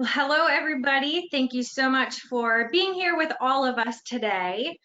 Well, hello, everybody. Thank you so much for being here with all of us today.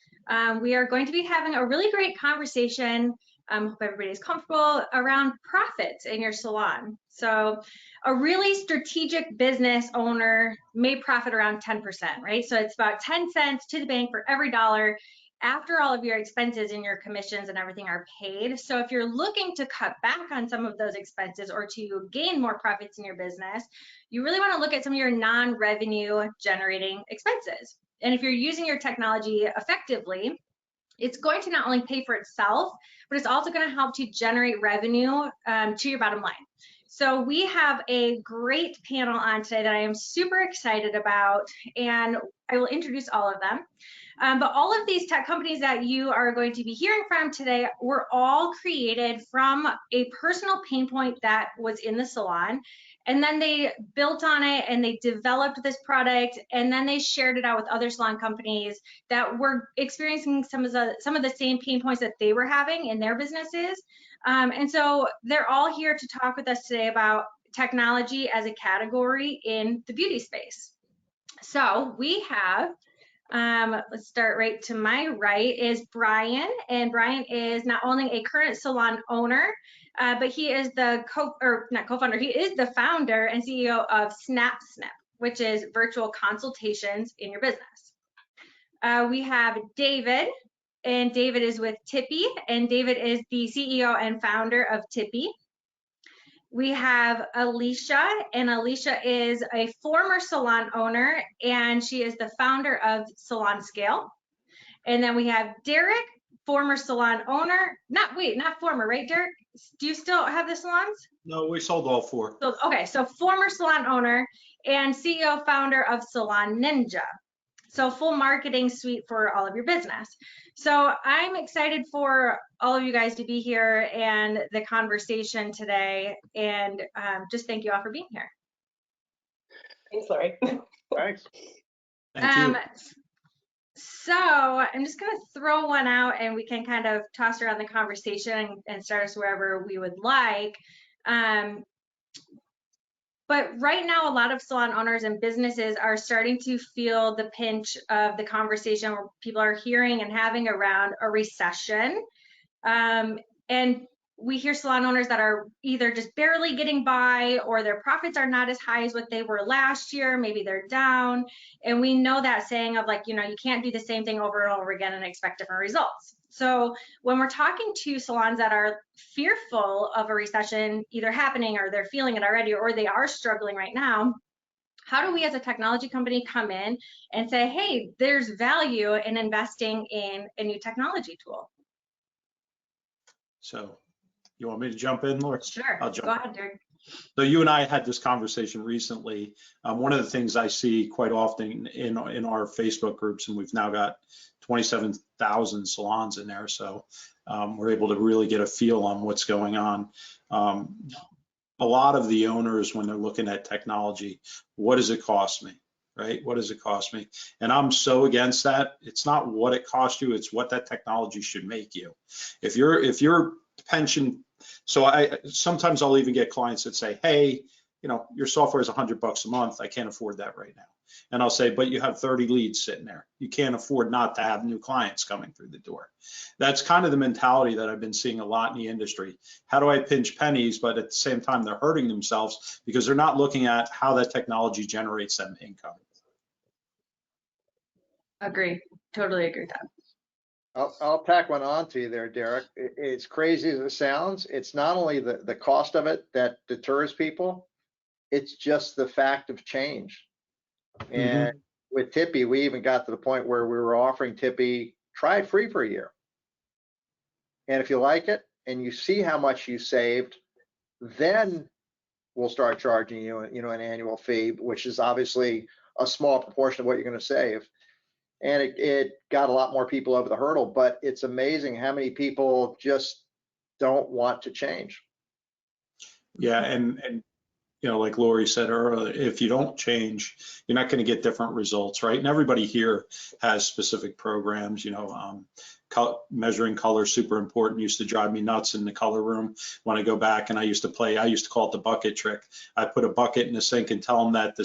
We are going to be having a really great conversation. Hope everybody is comfortable around profits in your salon. So a really strategic business owner may profit around 10%, right? So it's about 10 cents to the bank for every dollar after all of your expenses and your commissions and everything are paid. So if you're looking to cut back on some of those expenses or to gain more profits in your business, you really want to look at some of your non-revenue generating expenses. And if you're using your technology effectively, it's going to not only pay for itself, but it's also going to help to generate revenue to your bottom line. So we have a great panel on today that I am super excited about, and I will introduce all of them. But all of these tech companies that you are going to be hearing from today were all created from a personal pain point that was in the salon. And then they built on it and they developed this product, and then they shared it out with other salon companies that were experiencing some of the same pain points that they were having in their businesses. And so they're all here to talk with us today about technology as a category in the beauty space. So we have, let's start right to my right is Brian, and Brian is not only a current salon owner, but he is the he is the founder and CEO of SnapSnip, which is virtual consultations in your business. We have David, and David is with Tippy, and David is the CEO and founder of Tippy. We have Alicia, and Alicia is a former salon owner, and she is the founder of SalonScale. And then we have Derek, former salon owner. Not former, right, Derek? Do you still have the salons? No, we sold all four. So, okay, so former salon owner and CEO founder of Salon Ninja. So full marketing suite for all of your business. So I'm excited for all of you guys to be here and the conversation today. And just thank you all for being here. Thanks, Lori. Thanks. Thank you. So I'm just going to throw one out and we can kind of toss around the conversation and start us wherever we would like. But right now, a lot of salon owners and businesses are starting to feel the pinch of the conversation where people are hearing and having around a recession. And we hear salon owners that are either just barely getting by or their profits are not as high as what they were last year. Maybe they're down. And we know that saying of like, you can't do the same thing over and over again and expect different results. So when we're talking to salons that are fearful of a recession either happening or they're feeling it already or they are struggling right now, how do we as a technology company come in and say, hey, there's value in investing in a new technology tool? So you want me to jump in, Laura? Sure. I'll jump Go ahead, Derek. So you and I had this conversation recently. One of the things I see quite often in our Facebook groups, and we've now got 27,000 salons in there, so we're able to really get a feel on what's going on. A lot of the owners, when they're looking at technology, what does it cost me, right? What does it cost me? And I'm so against that. It's not what it costs you, it's what that technology should make you. If your pension, so sometimes I'll even get clients that say, hey, your software is $100 a month. I can't afford that right now. And I'll say, but you have 30 leads sitting there. You can't afford not to have new clients coming through the door. That's kind of the mentality that I've been seeing a lot in the industry. How do I pinch pennies, but at the same time, they're hurting themselves because they're not looking at how that technology generates them income. Agree. Totally agree with that. I'll tack one on to you there, Derek. It's crazy as it sounds. It's not only the cost of it that deters people, it's just the fact of change. And with Tippy, we even got to the point where we were offering Tippy, try it free for a year. And if you like it and you see how much you saved, then we'll start charging you, an annual fee, which is obviously a small proportion of what you're going to save. And it got a lot more people over the hurdle, but it's amazing how many people just don't want to change. Yeah, and you know, like Lori said earlier, if you don't change, you're not going to get different results, right? And everybody here has specific programs, you know, measuring color is super important. Used to drive me nuts in the color room when I go back, and I used to call it the bucket trick. I put a bucket in the sink and tell them that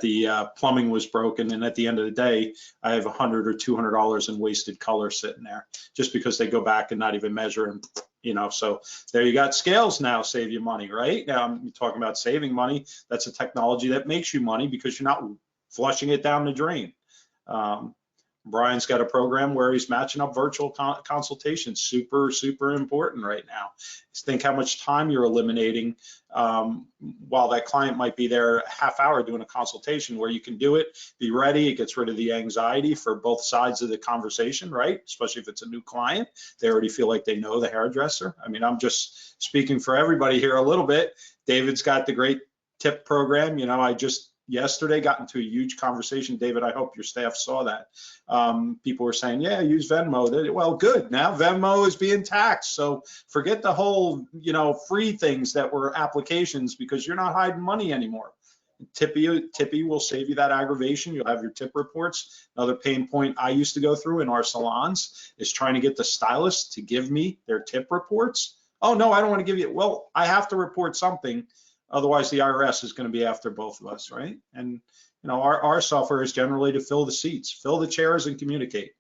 the plumbing was broken, and at the end of the day, I have $100 or $200 in wasted color sitting there just because they go back and not even measure, and you know, so there you got scales now save you money, right? Now I'm talking about saving money. That's a technology that makes you money because you're not flushing it down the drain. Brian's got a program where he's matching up virtual consultations. Super, super important right now. Just think how much time you're eliminating while that client might be there a half hour doing a consultation, where you can do it, be ready. It gets rid of the anxiety for both sides of the conversation, right? Especially if it's a new client. They already feel like they know the hairdresser. I mean, I'm just speaking for everybody here a little bit. David's got the great tip program. You know, I just yesterday got into a huge conversation. David, I hope your staff saw that. People were saying, yeah, use Venmo. Well, good. Now Venmo is being taxed. So forget the whole, you know, free things that were applications, because you're not hiding money anymore. Tippy will save you that aggravation. You'll have your tip reports. Another pain point I used to go through in our salons is trying to get the stylists to give me their tip reports. Oh, no, I don't want to give you. Well, I have to report something. Otherwise, the IRS is going to be after both of us, right? And you know, our software is generally to fill the seats, fill the chairs, and communicate.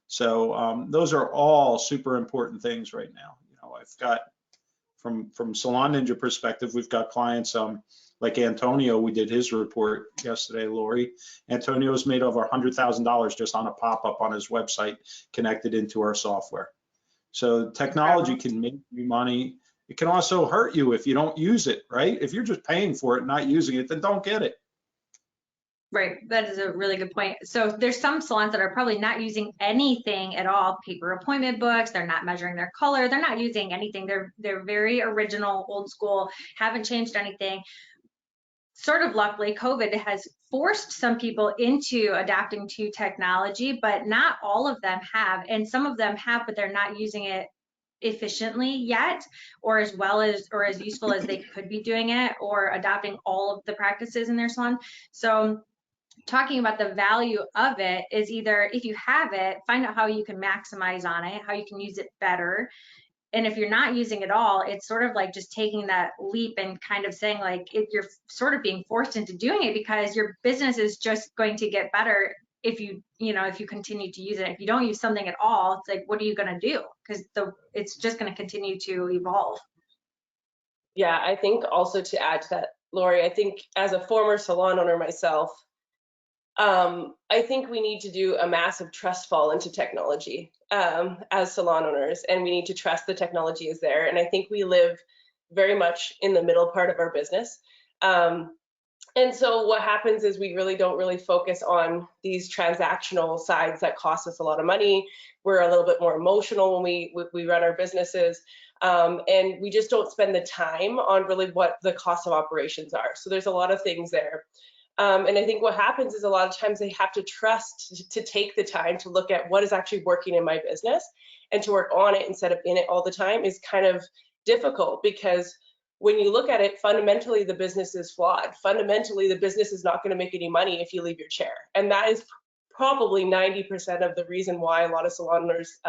So those are all super important things right now. You know, I've got from Salon Ninja perspective, we've got clients like Antonio. We did his report yesterday, Lori. Antonio's made over $100,000 just on a pop-up on his website connected into our software. So technology can make you money. It can also hurt you if you don't use it, right? If you're just paying for it and not using it, then don't get it. Right, that is a really good point. So there's some salons that are probably not using anything at all, paper appointment books, they're not measuring their color, they're not using anything. They're very original, old school, haven't changed anything. Sort of luckily, COVID has forced some people into adapting to technology, but not all of them have. And some of them have, but they're not using it efficiently yet, or as well as, or as useful as they could be doing it, or adopting all of the practices in their salon. So talking about the value of it is either, if you have it, find out how you can maximize on it, how you can use it better. And if you're not using it all, it's sort of like just taking that leap and kind of saying like, you're sort of being forced into doing it, because your business is just going to get better if you continue to use it. If you don't use something at all, it's like, what are you going to do? Because it's just going to continue to evolve. Yeah, I think also to add to that, Lori, I think as a former salon owner myself, I think we need to do a massive trust fall into technology as salon owners, and we need to trust the technology is there. And I think we live very much in the middle part of our business. And so what happens is we really don't really focus on these transactional sides that cost us a lot of money. We're a little bit more emotional when we run our businesses. And we just don't spend the time on really what the cost of operations are. So there's a lot of things there. And I think what happens is a lot of times they have to trust to take the time to look at what is actually working in my business, and to work on it instead of in it all the time is kind of difficult, because when you look at it, fundamentally the business is flawed. Fundamentally, the business is not going to make any money if you leave your chair. And that is probably 90% of the reason why a lot of salon owners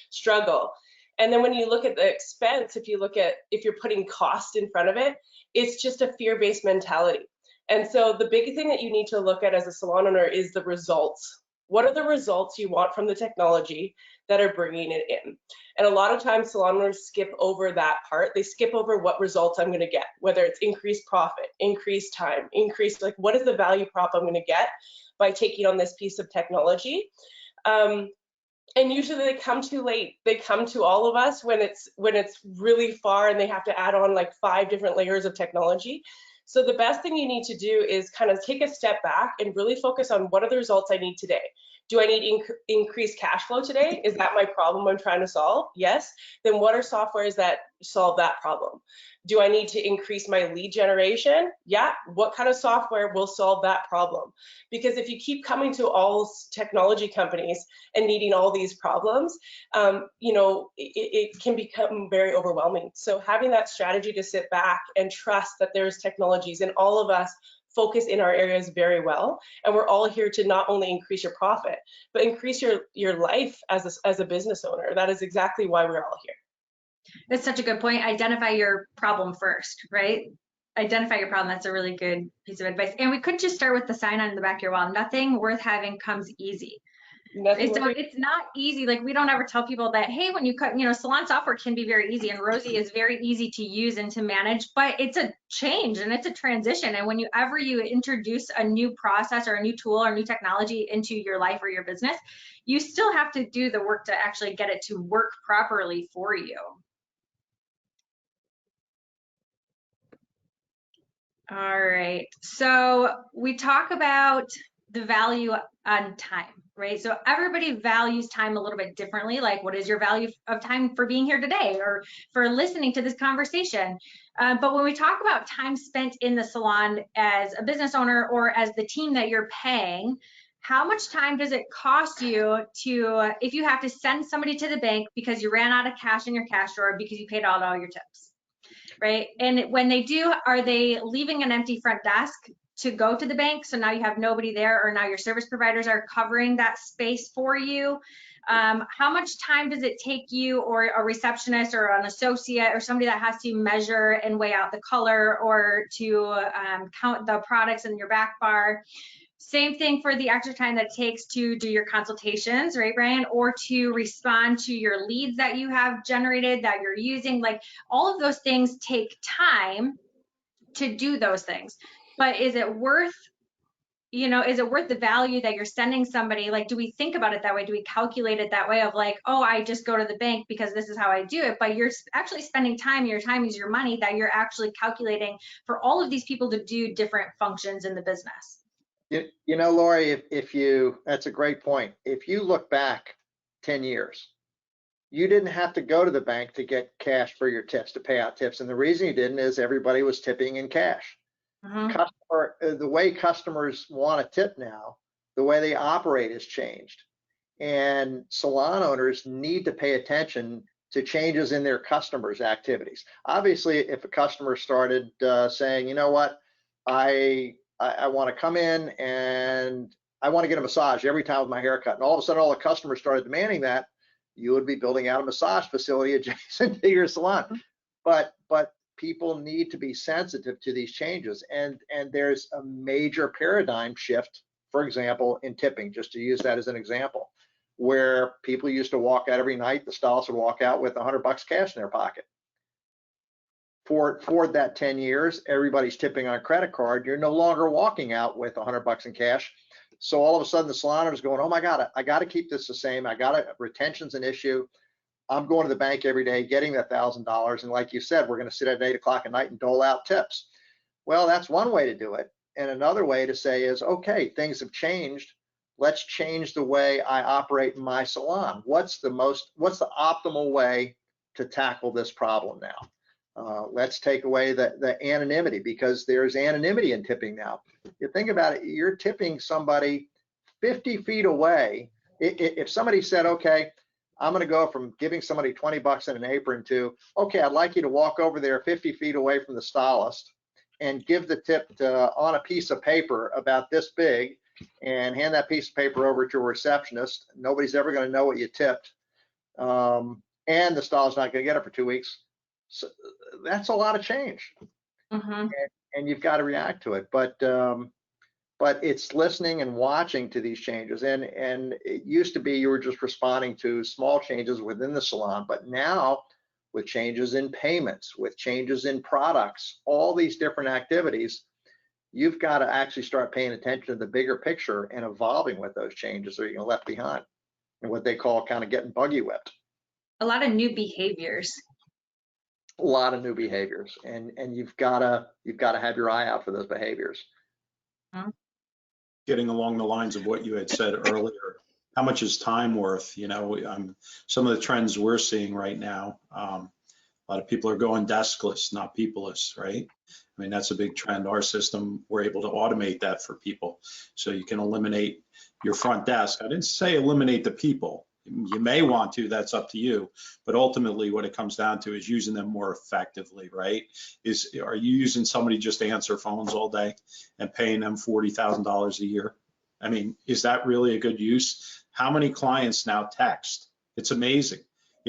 struggle. And then when you look at the expense, if you're putting cost in front of it, it's just a fear-based mentality. And so the big thing that you need to look at as a salon owner is the results. What are the results you want from the technology that are bringing it in? And a lot of times salon owners skip over that part. They skip over what results I'm going to get, whether it's increased profit, increased time, like what is the value prop I'm going to get by taking on this piece of technology? And usually they come too late. They come to all of us when it's really far and they have to add on like 5 different layers of technology. So the best thing you need to do is kind of take a step back and really focus on what are the results I need today. Do I need increased cash flow today? Is that my problem I'm trying to solve? Yes. Then what are softwares that solve that problem? Do I need to increase my lead generation? Yeah. What kind of software will solve that problem? Because if you keep coming to all technology companies and needing all these problems, you know, it can become very overwhelming. So having that strategy to sit back and trust that there's technologies, and all of us focus in our areas very well, and we're all here to not only increase your profit, but increase your life as a business owner. That is exactly why we're all here. That's such a good point. Identify your problem first, right? Identify your problem. That's a really good piece of advice. And we could just start with the sign on the back of your wall. Nothing worth having comes easy. So it's not easy. Like, we don't ever tell people that, hey, when you cut, you know, salon software can be very easy, and Rosy is very easy to use and to manage, but it's a change and it's a transition. And when you introduce a new process or a new tool or new technology into your life or your business, you still have to do the work to actually get it to work properly for you. All right. So we talk about the value on time, right? So everybody values time a little bit differently. Like, what is your value of time for being here today or for listening to this conversation? But when we talk about time spent in the salon as a business owner or as the team that you're paying, how much time does it cost you to, if you have to send somebody to the bank because you ran out of cash in your cash drawer because you paid all your tips, right? And when they do, are they leaving an empty front desk to go to the bank? So now you have nobody there, or now your service providers are covering that space for you. How much time does it take you, or a receptionist or an associate or somebody that has to measure and weigh out the color, or to count the products in your back bar? Same thing for the extra time that it takes to do your consultations, right, Brian? Or to respond to your leads that you have generated that you're using. Like, all of those things take time to do those things. But is it worth, you know, is it worth the value that you're sending somebody? Like, do we think about it that way? Do we calculate it that way of like, oh, I just go to the bank because this is how I do it? But you're actually spending time. Your time is your money that you're actually calculating for all of these people to do different functions in the business. You know, Lori, that's a great point. If you look back 10 years, you didn't have to go to the bank to get cash for your tips, to pay out tips. And the reason you didn't is everybody was tipping in cash. The way customers want a tip now, the way they operate has changed. And salon owners need to pay attention to changes in their customers' activities. Obviously, if a customer started saying, you know what, I want to come in and I want to get a massage every time with my haircut, and all of a sudden all the customers started demanding that, you would be building out a massage facility adjacent to your salon. But people need to be sensitive to these changes, and there's a major paradigm shift, for example, in tipping, just to use that as an example, where people used to walk out every night, the stylists would walk out with $100 cash in their pocket. For that 10 years, everybody's tipping on credit card. You're no longer walking out with $100 in cash. So all of a sudden the salon owner's going, oh my God, I got to keep this the same. Retention's an issue. I'm going to the bank every day, getting that $1,000. And like you said, we're going to sit at 8 o'clock at night and dole out tips. Well, that's one way to do it. And another way to say is, okay, things have changed. Let's change the way I operate in my salon. What's the optimal way to tackle this problem now? Let's take away the anonymity, because there's anonymity in tipping now. You think about it, you're tipping somebody 50 feet away. If somebody said, okay, I'm going to go from giving somebody $20 in an apron to, okay, I'd like you to walk over there 50 feet away from the stylist and give the tip on a piece of paper about this big, and hand that piece of paper over to a receptionist. Nobody's ever going to know what you tipped. And the stylist's not going to get it for 2 weeks. So that's a lot of change, and you've got to react to it. But it's listening and watching to these changes. And it used to be you were just responding to small changes within the salon, but now with changes in payments, with changes in products, all these different activities, you've got to actually start paying attention to the bigger picture and evolving with those changes, or you're left behind, and what they call kind of getting buggy whipped. A lot of new behaviors. A lot of new behaviors, and you've got to have your eye out for those behaviors. Getting along the lines of what you had said earlier, how much is time worth? Some of the trends we're seeing right now, a lot of people are going deskless, not peopleless, right? I mean, that's a big trend. Our system, we're able to automate that for people. So you can eliminate your front desk. I didn't say eliminate the people. You may want to, that's up to you. But ultimately what it comes down to is using them more effectively, right? Are you using somebody just to answer phones all day and paying them $40,000 a year? I mean, is that really a good use? How many clients now text? It's amazing.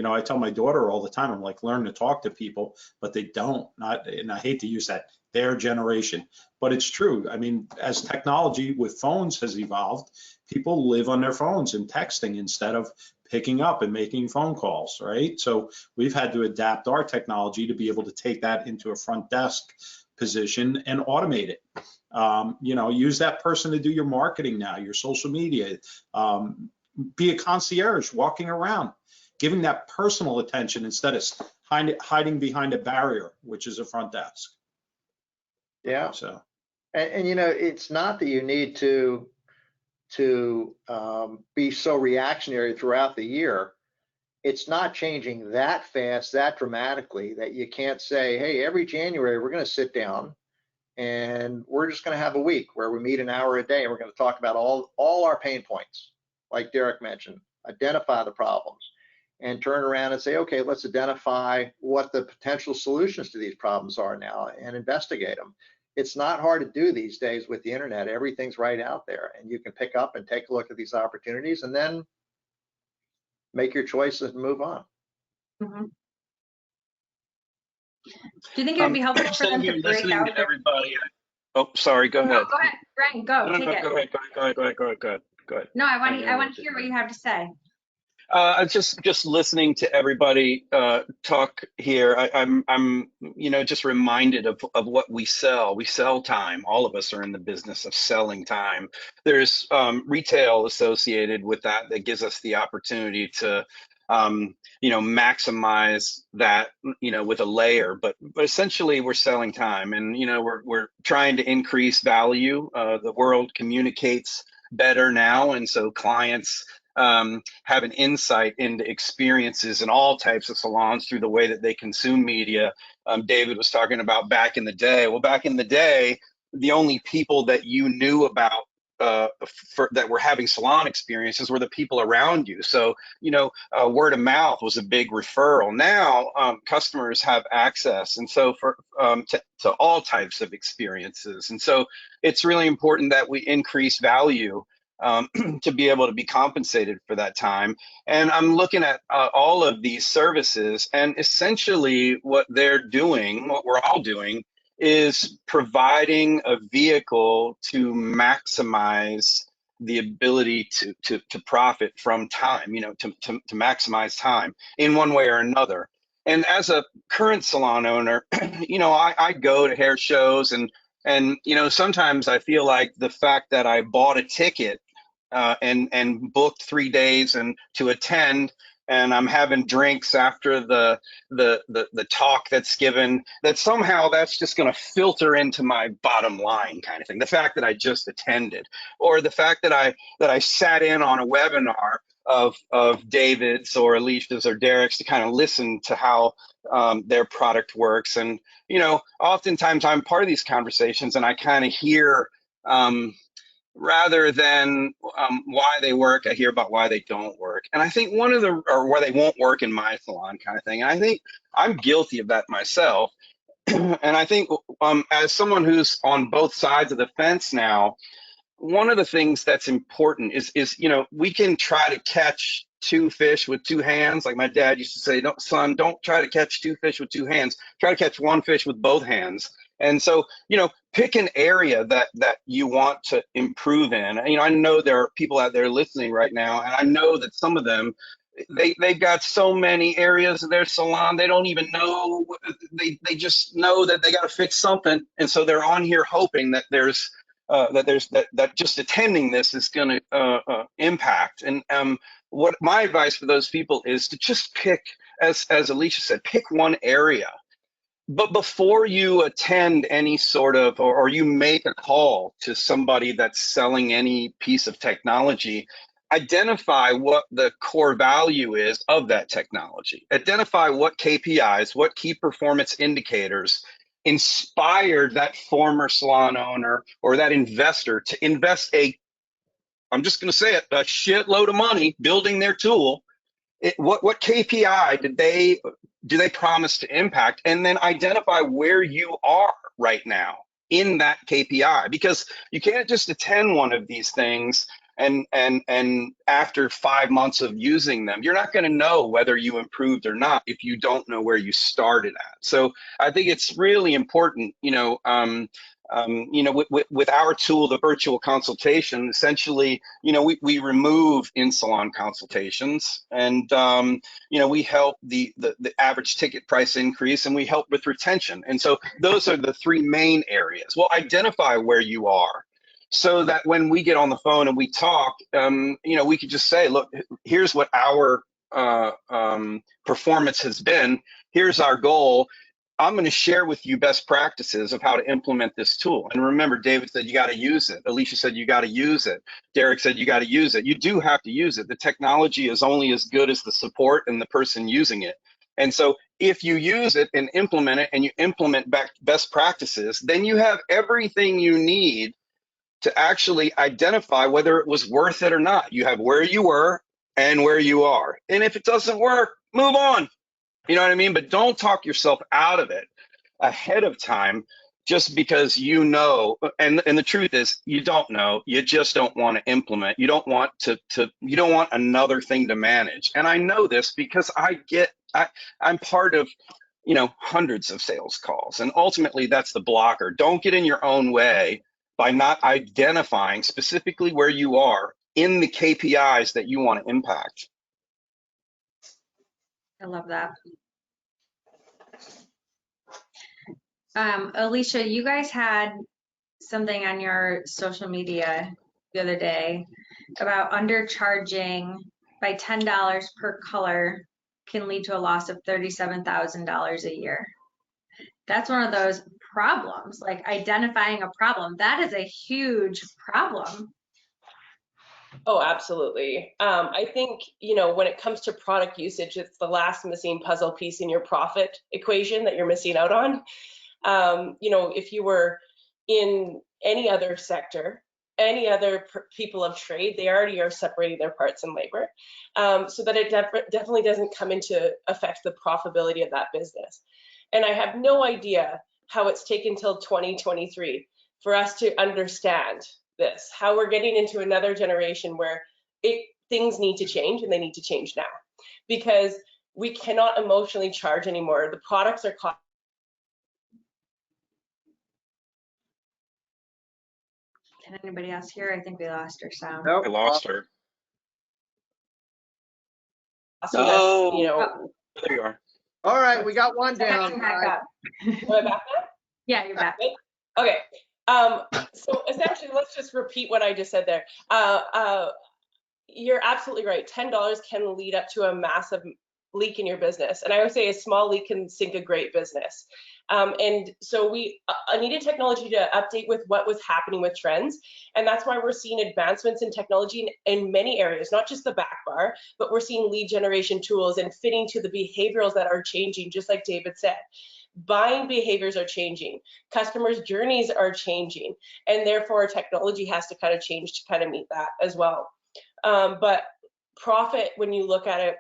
I tell my daughter all the time, I'm like, learn to talk to people, but they don't. And I hate to use that, their generation, but it's true. I mean, as technology with phones has evolved, people live on their phones and texting instead of picking up and making phone calls, right? So we've had to adapt our technology to be able to take that into a front desk position and automate it. Use that person to do your marketing now, your social media, be a concierge walking around, giving that personal attention instead of hiding behind a barrier, which is a front desk. Yeah. So, and it's not that you need to be so reactionary throughout the year. It's not changing that fast, that dramatically, that you can't say, hey, every January we're going to sit down and we're just going to have a week where we meet an hour a day and we're going to talk about all our pain points, like Derek mentioned, identify the problems, and turn around and say, okay, let's identify what the potential solutions to these problems are now and investigate them. It's not hard to do these days with the internet. Everything's right out there, and you can pick up and take a look at these opportunities and then make your choices and move on. Mm-hmm. Do you think it would be helpful for them to break listening out to everybody. Oh, sorry, go ahead. No, go ahead, Brian, go, No, take no, it. Go ahead. No, I want to hear what you have to say. Just listening to everybody talk here, I'm just reminded of what we sell. We sell time. All of us are in the business of selling time. There's retail associated with that gives us the opportunity to maximize that with a layer. But essentially, we're selling time, and we're trying to increase value. The world communicates better now, and so clients have an insight into experiences in all types of salons through the way that they consume media. David was talking about back in the day. Well, back in the day, the only people that you knew about that were having salon experiences were the people around you. So, word of mouth was a big referral. Now, customers have access, and so to all types of experiences. And so it's really important that we increase value to be able to be compensated for that time. And I'm looking at all of these services, and essentially what they're doing, what we're all doing, is providing a vehicle to maximize the ability to profit from time, to maximize time in one way or another. And as a current salon owner, I go to hair shows, and sometimes I feel like the fact that I bought a ticket and booked 3 days and to attend, and I'm having drinks after the talk that's given, that somehow that's just going to filter into my bottom line kind of thing. The fact that I just attended, or the fact that I sat in on a webinar of David's or Alicia's or Derek's to kind of listen to how their product works. And oftentimes I'm part of these conversations, and I kind of hear rather than why they work, I hear about why they don't work. And I think or why they won't work in my salon kind of thing. And I think I'm guilty of that myself. And I think as someone who's on both sides of the fence now, one of the things that's important is we can try to catch 2 fish with 2 hands. Like my dad used to say, son, don't try to catch 2 fish with 2 hands. Try to catch 1 fish with both hands. And so, pick an area that you want to improve in. I know there are people out there listening right now, and I know that some of them, they've got so many areas of their salon, they don't even know, they just know that they got to fix something. And so they're on here hoping that that just attending this is going to impact. And what my advice for those people is to just pick, as Alicia said, pick one area. But before you attend any sort of, or you make a call to somebody that's selling any piece of technology, identify what the core value is of that technology. Identify what KPIs, what key performance indicators inspired that former salon owner or that investor to invest I'm just going to say it, a shitload of money building their tool. What KPI do they promise to impact, and then identify where you are right now in that KPI, because you can't just attend one of these things and after 5 months of using them, you're not going to know whether you improved or not if you don't know where you started at. So I think it's really important, with our tool, the virtual consultation, essentially, we remove in-salon consultations, and we help the average ticket price increase, and we help with retention. And so those are the three main areas. Well, identify where you are, so that when we get on the phone and we talk, we could just say, look, here's what our performance has been. Here's our goal. I'm going to share with you best practices of how to implement this tool. And remember, David said you got to use it. Alicia said you got to use it. Derek said you got to use it. You do have to use it. The technology is only as good as the support and the person using it. And so if you use it and implement it, and you implement best practices, then you have everything you need to actually identify whether it was worth it or not. You have where you were and where you are. And if it doesn't work, move on. You know what I mean? But don't talk yourself out of it ahead of time just because you know. And the truth is, you don't know. You just don't want to implement. You don't want you don't want another thing to manage. And I know this because I'm part of hundreds of sales calls, and ultimately that's the blocker. Don't get in your own way by not identifying specifically where you are in the KPIs that you want to impact. I love that. Alicia, you guys had something on your social media the other day about undercharging by $10 per color can lead to a loss of $37,000 a year. That's one of those problems, like identifying a problem. That is a huge problem. Oh, absolutely. I think, when it comes to product usage, it's the last missing puzzle piece in your profit equation that you're missing out on. If you were in any other sector, any other people of trade, they already are separating their parts and labor, so that it definitely doesn't come into affect the profitability of that business. And I have no idea how it's taken till 2023 for us to understand this, how we're getting into another generation where things need to change, and they need to change now, because we cannot emotionally charge anymore. The products are cost. Can anybody else hear? I think we lost our sound. Nope. I lost her. Oh, There you are. All right, we got one down. Back up. Am I back now? Yeah, you're back. Okay. So essentially, let's just repeat what I just said there. You're absolutely right. $10 can lead up to a massive leak in your business. And I would say a small leak can sink a great business. And so we needed technology to update with what was happening with trends. And that's why we're seeing advancements in technology in many areas, not just the back bar, but we're seeing lead generation tools and fitting to the behaviorals that are changing, just like David said. Buying behaviors are changing, customers' journeys are changing, and therefore technology has to kind of change to kind of meet that as well. But profit, when you look at it,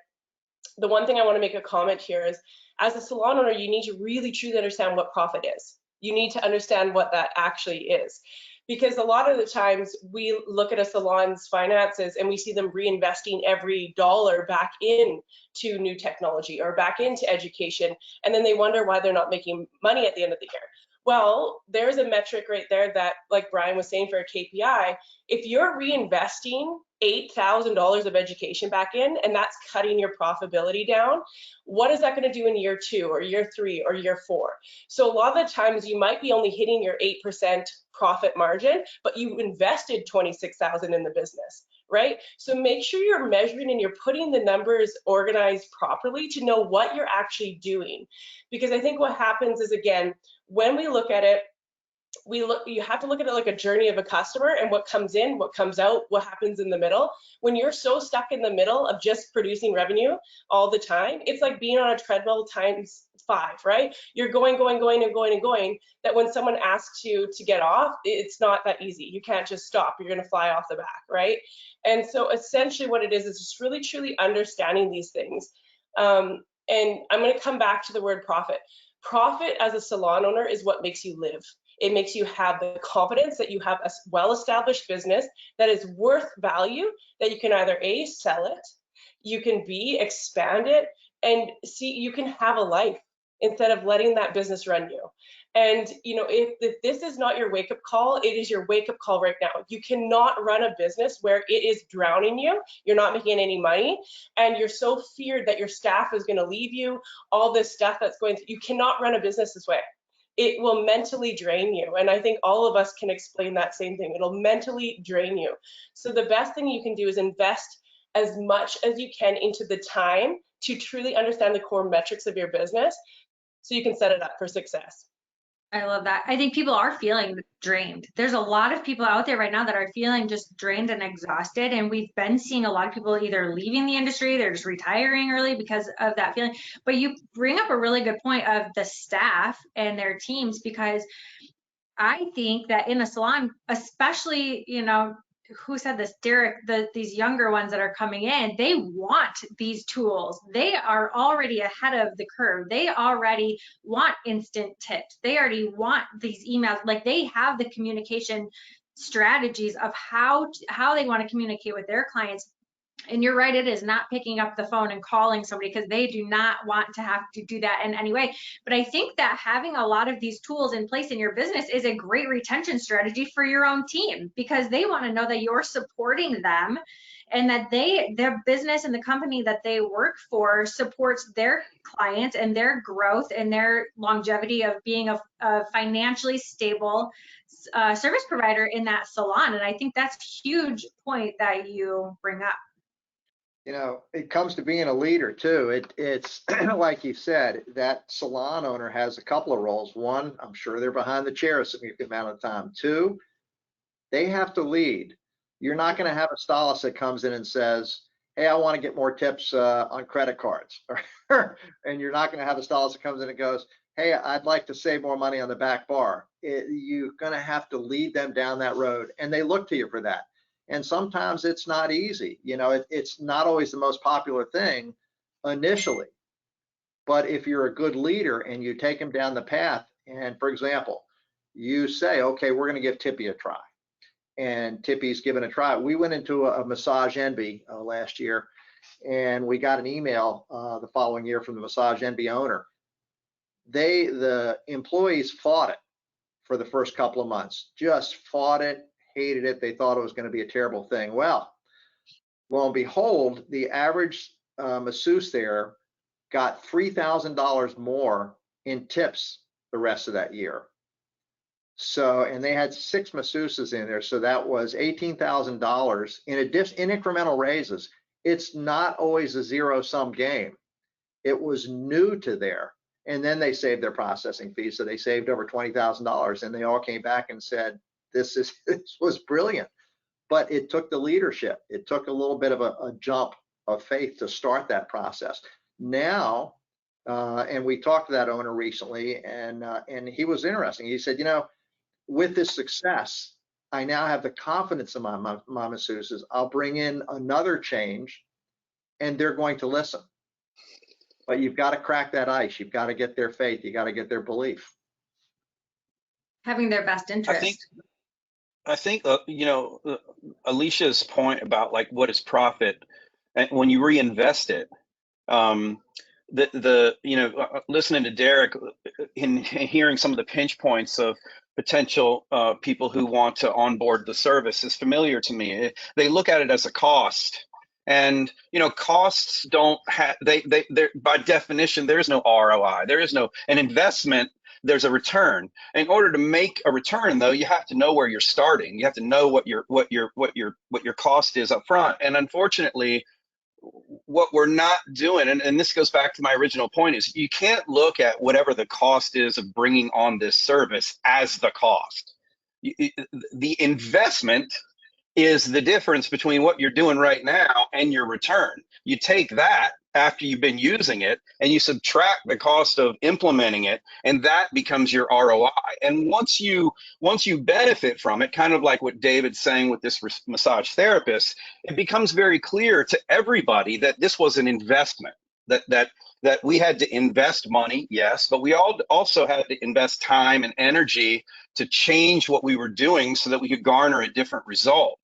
the one thing I want to make a comment here is, as a salon owner, you need to really truly understand what profit is. You need to understand what that actually is. Because a lot of the times we look at a salon's finances and we see them reinvesting every dollar back into new technology or back into education, and then they wonder why they're not making money at the end of the year. Well, there's a metric right there that, like Brian was saying, for a KPI, if you're reinvesting $8,000 of education back in, and that's cutting your profitability down, what is that going to do in year 2 or year 3 or year 4? So a lot of the times you might be only hitting your 8% profit margin, but you invested $26,000 in the business, right? So make sure you're measuring and you're putting the numbers organized properly to know what you're actually doing. Because I think what happens is, again, when we look at it, you have to look at it like a journey of a customer, and what comes in, what comes out, what happens in the middle. When you're so stuck in the middle of just producing revenue all the time, it's like being on a treadmill times 5, right? You're going, that when someone asks you to get off, it's not that easy. You can't just stop. You're going to fly off the back, right? And so essentially what it is just really truly understanding these things. And I'm going to come back to the word profit. Profit as a salon owner is what makes you live. It makes you have the confidence that you have a well-established business that is worth value, that you can either A, sell it, you can B, expand it, and C, you can have a life instead of letting that business run you. And if this is not your wake-up call, it is your wake-up call right now. You cannot run a business where it is drowning you, you're not making any money, and you're so feared that your staff is going to leave you, all this stuff that's going through. You cannot run a business this way. It will mentally drain you. And I think all of us can explain that same thing. It'll mentally drain you. So the best thing you can do is invest as much as you can into the time to truly understand the core metrics of your business so you can set it up for success. I love that. I think people are feeling drained. There's a lot of people out there right now that are feeling just drained and exhausted. And we've been seeing a lot of people either leaving the industry, they're just retiring early because of that feeling. But you bring up a really good point of the staff and their teams, because I think that in a salon, especially, who said this, Derek, these younger ones that are coming in, they want these tools. They are already ahead of the curve. They already want instant tips. They already want these emails. Like, they have the communication strategies of how they want to communicate with their clients. And you're right, it is not picking up the phone and calling somebody, because they do not want to have to do that in any way. But I think that having a lot of these tools in place in your business is a great retention strategy for your own team, because they want to know that you're supporting them and that their business and the company that they work for supports their clients and their growth and their longevity of being a financially stable service provider in that salon. And I think that's a huge point that you bring up. It comes to being a leader too. It's like you said, that salon owner has a couple of roles. One, I'm sure they're behind the chair a significant amount of time. Two, they have to lead. You're not going to have a stylist that comes in and says, hey, I want to get more tips on credit cards. And you're not going to have a stylist that comes in and goes, hey, I'd like to save more money on the back bar. You're going to have to lead them down that road, and they look to you for that. And sometimes it's not easy. It's not always the most popular thing initially. But if you're a good leader and you take them down the path, and for example, you say, okay, we're going to give Tippy a try. And Tippy's given a try. We went into a Massage Envy last year, and we got an email the following year from the Massage Envy owner. The employees fought it for the first couple of months, just fought it, hated it. They thought it was going to be a terrible thing. Well, lo and behold, the average masseuse there got $3,000 more in tips the rest of that year. So, and they had 6 masseuses in there, so that was $18,000 in incremental raises. It's not always a zero-sum game. It was new to there. And then they saved their processing fees, so they saved over $20,000, and they all came back and said, this was brilliant. But it took the leadership. It took a little bit of a jump of faith to start that process. Now, and we talked to that owner recently, and he was interesting. He said, with this success, I now have the confidence in my masseuses. I'll bring in another change, and they're going to listen. But you've got to crack that ice. You've got to get their faith. You got to get their belief. Having their best interest. I think Alicia's point about like what is profit, and when you reinvest it, listening to Derek and hearing some of the pinch points of potential people who want to onboard the service is familiar to me. They look at it as a cost. And costs don't have they're by definition there's no ROI. There is no an investment. There's a return. In order to make a return, though, you have to know where you're starting. You have to know what your cost is up front. And unfortunately, what we're not doing, and this goes back to my original point, is you can't look at whatever the cost is of bringing on this service as the cost. The investment is the difference between what you're doing right now and your return. You take that after you've been using it and you subtract the cost of implementing it, and that becomes your ROI. And once you benefit from it, kind of like what David's saying with this massage therapist, it becomes very clear to everybody that this was an investment, that we had to invest money, yes, but we also had to invest time and energy to change what we were doing so that we could garner a different result.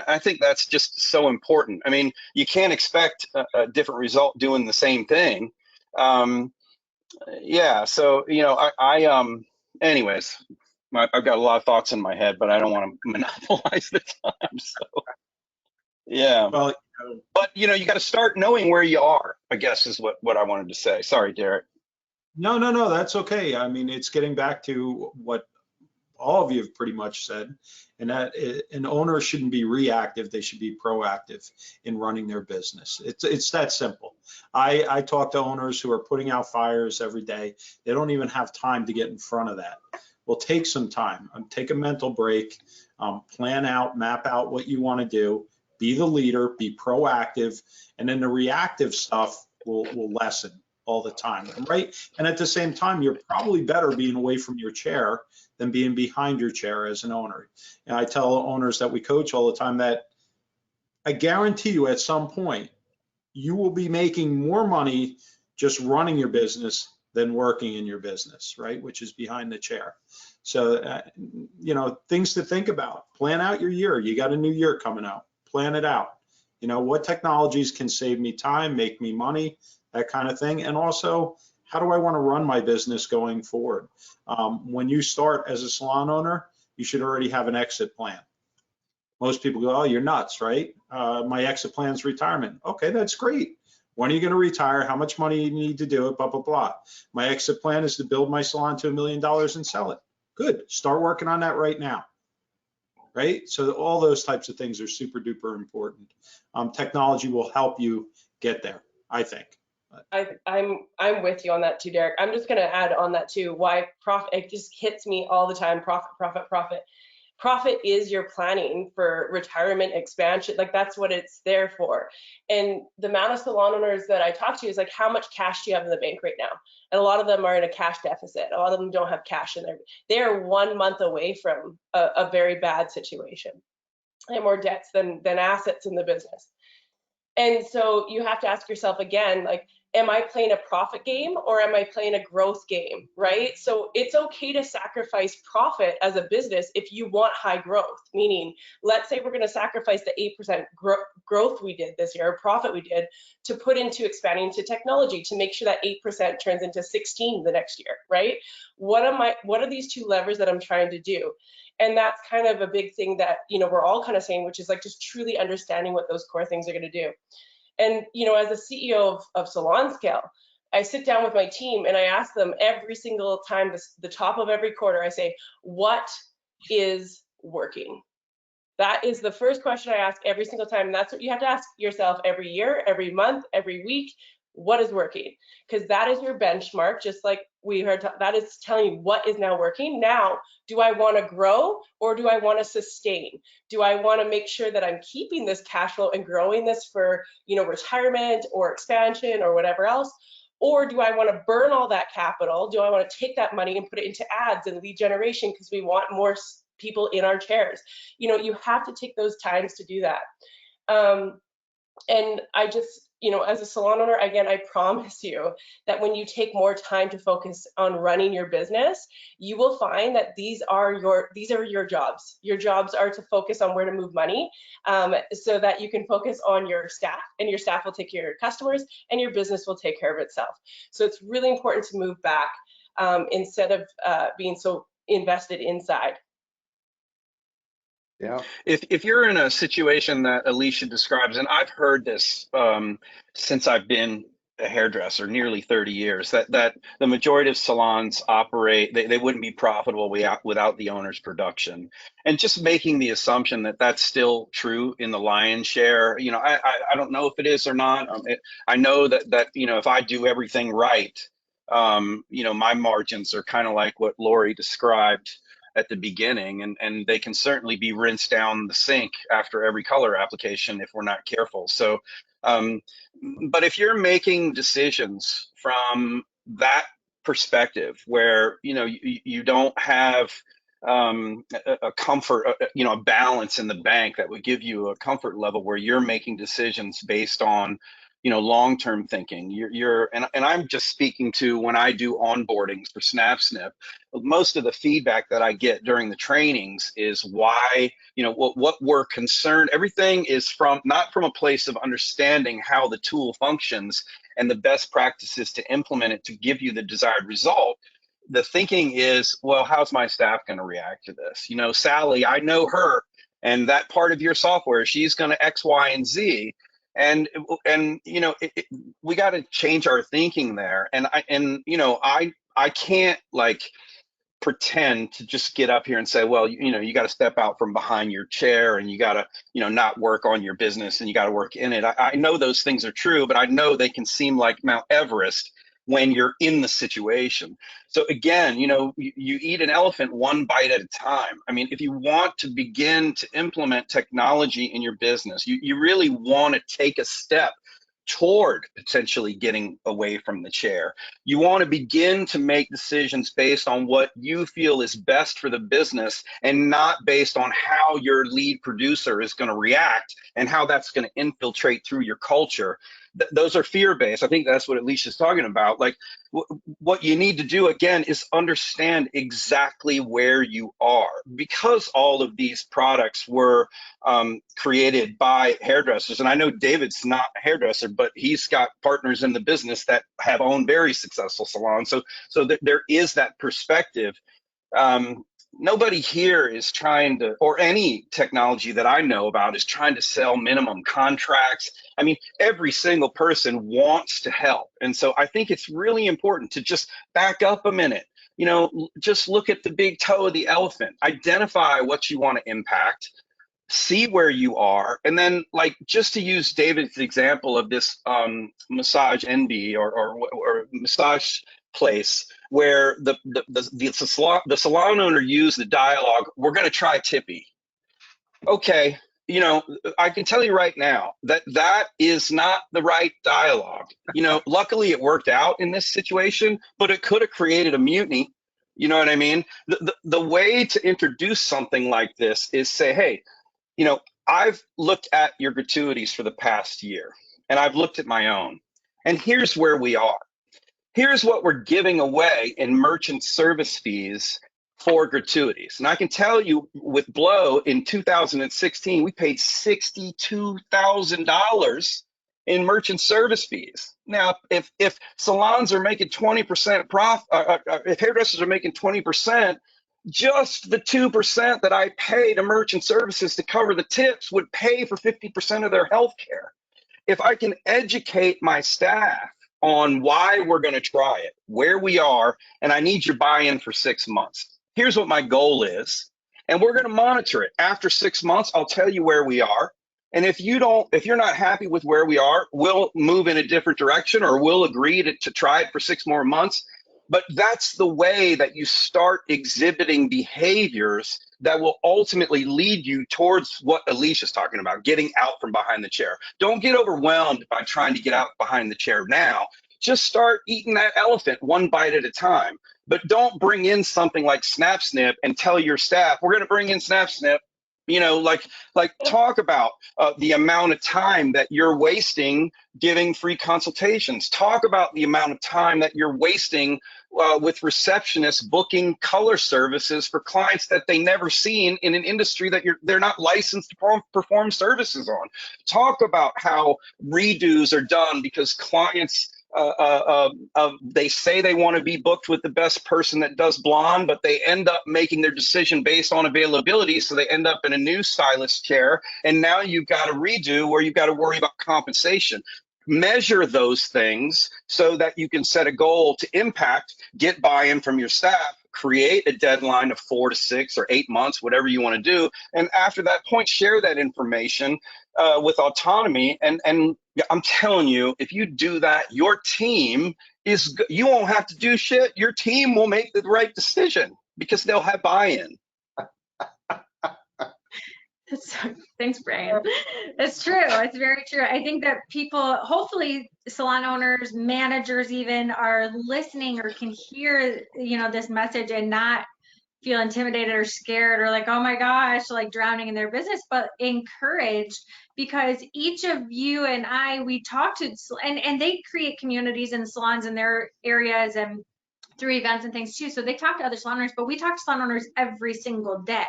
I think that's just so important. I mean, you can't expect a different result doing the same thing. Yeah, so, anyways, I've got a lot of thoughts in my head, but I don't want to monopolize the time. So, yeah. Well, But, you got to start knowing where you are, I guess, is what I wanted to say. Sorry, Derek. no, that's okay. I mean, it's getting back to what all of you have pretty much said, and that an owner shouldn't be reactive. They should be proactive in running their business. It's that simple. I talk to owners who are putting out fires every day. They don't even have time to get in front of that. Well, take some time, take a mental break, plan out, map out what you want to do, be the leader, be proactive, and then the reactive stuff will lessen all the time, right? And at the same time, you're probably better being away from your chair than being behind your chair as an owner. And I tell owners that we coach all the time that I guarantee you at some point, you will be making more money just running your business than working in your business, right? Which is behind the chair. So, things to think about. Plan out your year. You got a new year coming out. Plan it out. What technologies can save me time, make me money, that kind of thing. And also, how do I want to run my business going forward? When you start as a salon owner, you should already have an exit plan. Most people go, oh, you're nuts, right? My exit plan is retirement. Okay, that's great. When are you going to retire? How much money you need to do it? Blah, blah, blah. My exit plan is to build my salon to $1 million and sell it. Good. Start working on that right now. Right? So all those types of things are super duper important. Technology will help you get there, I think. I'm with you on that too, Derek. I'm just going to add on that too. Why profit? It just hits me all the time. Profit, profit, profit. Profit is your planning for retirement expansion. Like that's what it's there for. And the amount of salon owners that I talk to is like, how much cash do you have in the bank right now? And a lot of them are in a cash deficit. A lot of them don't have cash in there. They're 1 month away from a very bad situation. They have more debts than assets in the business. And so you have to ask yourself again, like, am I playing a profit game or am I playing a growth game, right? So it's okay to sacrifice profit as a business if you want high growth, meaning let's say we're going to sacrifice the 8% growth we did this year, or profit we did, to put into expanding to technology to make sure that 8% turns into 16 the next year, right? What are these two levers that I'm trying to do? And that's kind of a big thing that, we're all kind of saying, which is like just truly understanding what those core things are going to do. And, as a CEO of SalonScale, I sit down with my team and I ask them every single time, the top of every quarter, I say, what is working? That is the first question I ask every single time. And that's what you have to ask yourself every year, every month, every week. What is working? Because that is your benchmark, just like we heard, that is telling you what is now working. Now, do I want to grow or do I want to sustain? Do I want to make sure that I'm keeping this cash flow and growing this for, retirement or expansion or whatever else? Or do I want to burn all that capital? Do I want to take that money and put it into ads and lead generation because we want more people in our chairs? You have to take those times to do that. And I just, as a salon owner, again, I promise you that when you take more time to focus on running your business, you will find that these are your jobs. Your jobs are to focus on where to move money, so that you can focus on your staff, and your staff will take care of your customers, and your business will take care of itself. So it's really important to move back instead of being so invested inside. Yeah. If you're in a situation that Alicia describes, and I've heard this since I've been a hairdresser, nearly 30 years, that the majority of salons operate, they wouldn't be profitable without the owner's production. And just making the assumption that that's still true in the lion's share, I don't know if it is or not. I know that if I do everything right, my margins are kind of like what Lori described at the beginning, and they can certainly be rinsed down the sink after every color application if we're not careful. So but if you're making decisions from that perspective, where you don't have a comfort, a balance in the bank that would give you a comfort level where you're making decisions based on long-term thinking, and I'm just speaking to when I do onboardings for SnapSnip, most of the feedback that I get during the trainings is why, what we're concerned, everything is not from a place of understanding how the tool functions and the best practices to implement it to give you the desired result. The thinking is, well, how's my staff going to react to this? Sally, I know her, and that part of your software, she's going to X, Y, and Z. And we got to change our thinking there. And I can't pretend to just get up here and say, well, you got to step out from behind your chair and you got to, not work on your business and you got to work in it. I know those things are true, but I know they can seem like Mount Everest when you're in the situation. So again, you eat an elephant one bite at a time. I mean, if you want to begin to implement technology in your business, you really want to take a step toward potentially getting away from the chair. You want to begin to make decisions based on what you feel is best for the business and not based on how your lead producer is going to react and how that's going to infiltrate through your culture. Those are fear-based. I think that's what Alicia's talking about. Like, what you need to do, again, is understand exactly where you are. Because all of these products were created by hairdressers, and I know David's not a hairdresser, but he's got partners in the business that have owned very successful salons. So there is that perspective. Nobody here is trying to, or any technology that I know about is trying to sell minimum contracts. I mean, every single person wants to help. And so I think it's really important to just back up a minute, just look at the big toe of the elephant, identify what you want to impact, see where you are, and then, just to use David's example of this massage NB or massage place where the salon owner used the dialogue, we're going to try Tippy. Okay, I can tell you right now that is not the right dialogue. Luckily it worked out in this situation, but it could have created a mutiny. You know what I mean? The way to introduce something like this is say, hey, I've looked at your gratuities for the past year, and I've looked at my own, and here's where we are. Here's what we're giving away in merchant service fees for gratuities. And I can tell you with Blow in 2016, we paid $62,000 in merchant service fees. Now, if salons are making 20% profit, if hairdressers are making 20%, just the 2% that I pay to merchant services to cover the tips would pay for 50% of their health care. If I can educate my staff on why we're going to try it, where we are, and I need your buy-in for 6 months. Here's what my goal is, and we're going to monitor it. After 6 months, I'll tell you where we are. And if you're not happy with where we are, we'll move in a different direction, or we'll agree to try it for 6 more months. But that's the way that you start exhibiting behaviors that will ultimately lead you towards what Alicia's talking about, getting out from behind the chair. Don't get overwhelmed by trying to get out behind the chair now. Just start eating that elephant one bite at a time. But don't bring in something like SnapSnip and tell your staff, we're going to bring in SnapSnip. Talk about the amount of time that you're wasting giving free consultations. Talk about the amount of time that you're wasting with receptionists booking color services for clients that they never seen in an industry that they're not licensed to perform services on. Talk about how redos are done because clients they say they want to be booked with the best person that does blonde, but they end up making their decision based on availability. So they end up in a new stylist chair. And now you've got a redo where you've got to worry about compensation. measure those things so that you can set a goal to impact, get buy-in from your staff, create a deadline of 4 to 6 or 8 months, whatever you want to do. And after that point, share that information with autonomy. And I'm telling you, if you do that, your team you won't have to do shit. Your team will make the right decision because they'll have buy-in. Thanks, Brian. It's true. It's very true. I think that people, hopefully salon owners, managers even, are listening or can hear, this message and not feel intimidated or scared or like, oh my gosh, like drowning in their business, but encouraged, because each of you and I, we talk to, and they create communities and salons in their areas and through events and things too. So they talk to other salon owners, but we talk to salon owners every single day.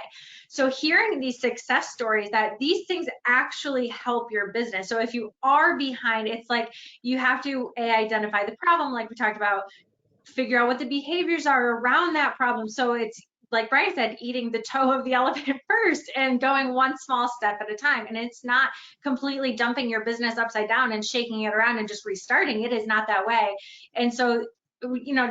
So hearing these success stories that these things actually help your business. So if you are behind, it's like you have to identify the problem, like we talked about, figure out what the behaviors are around that problem. So it's like Brian said, eating the toe of the elephant first and going one small step at a time. And it's not completely dumping your business upside down and shaking it around and just restarting. It is not that way. And so,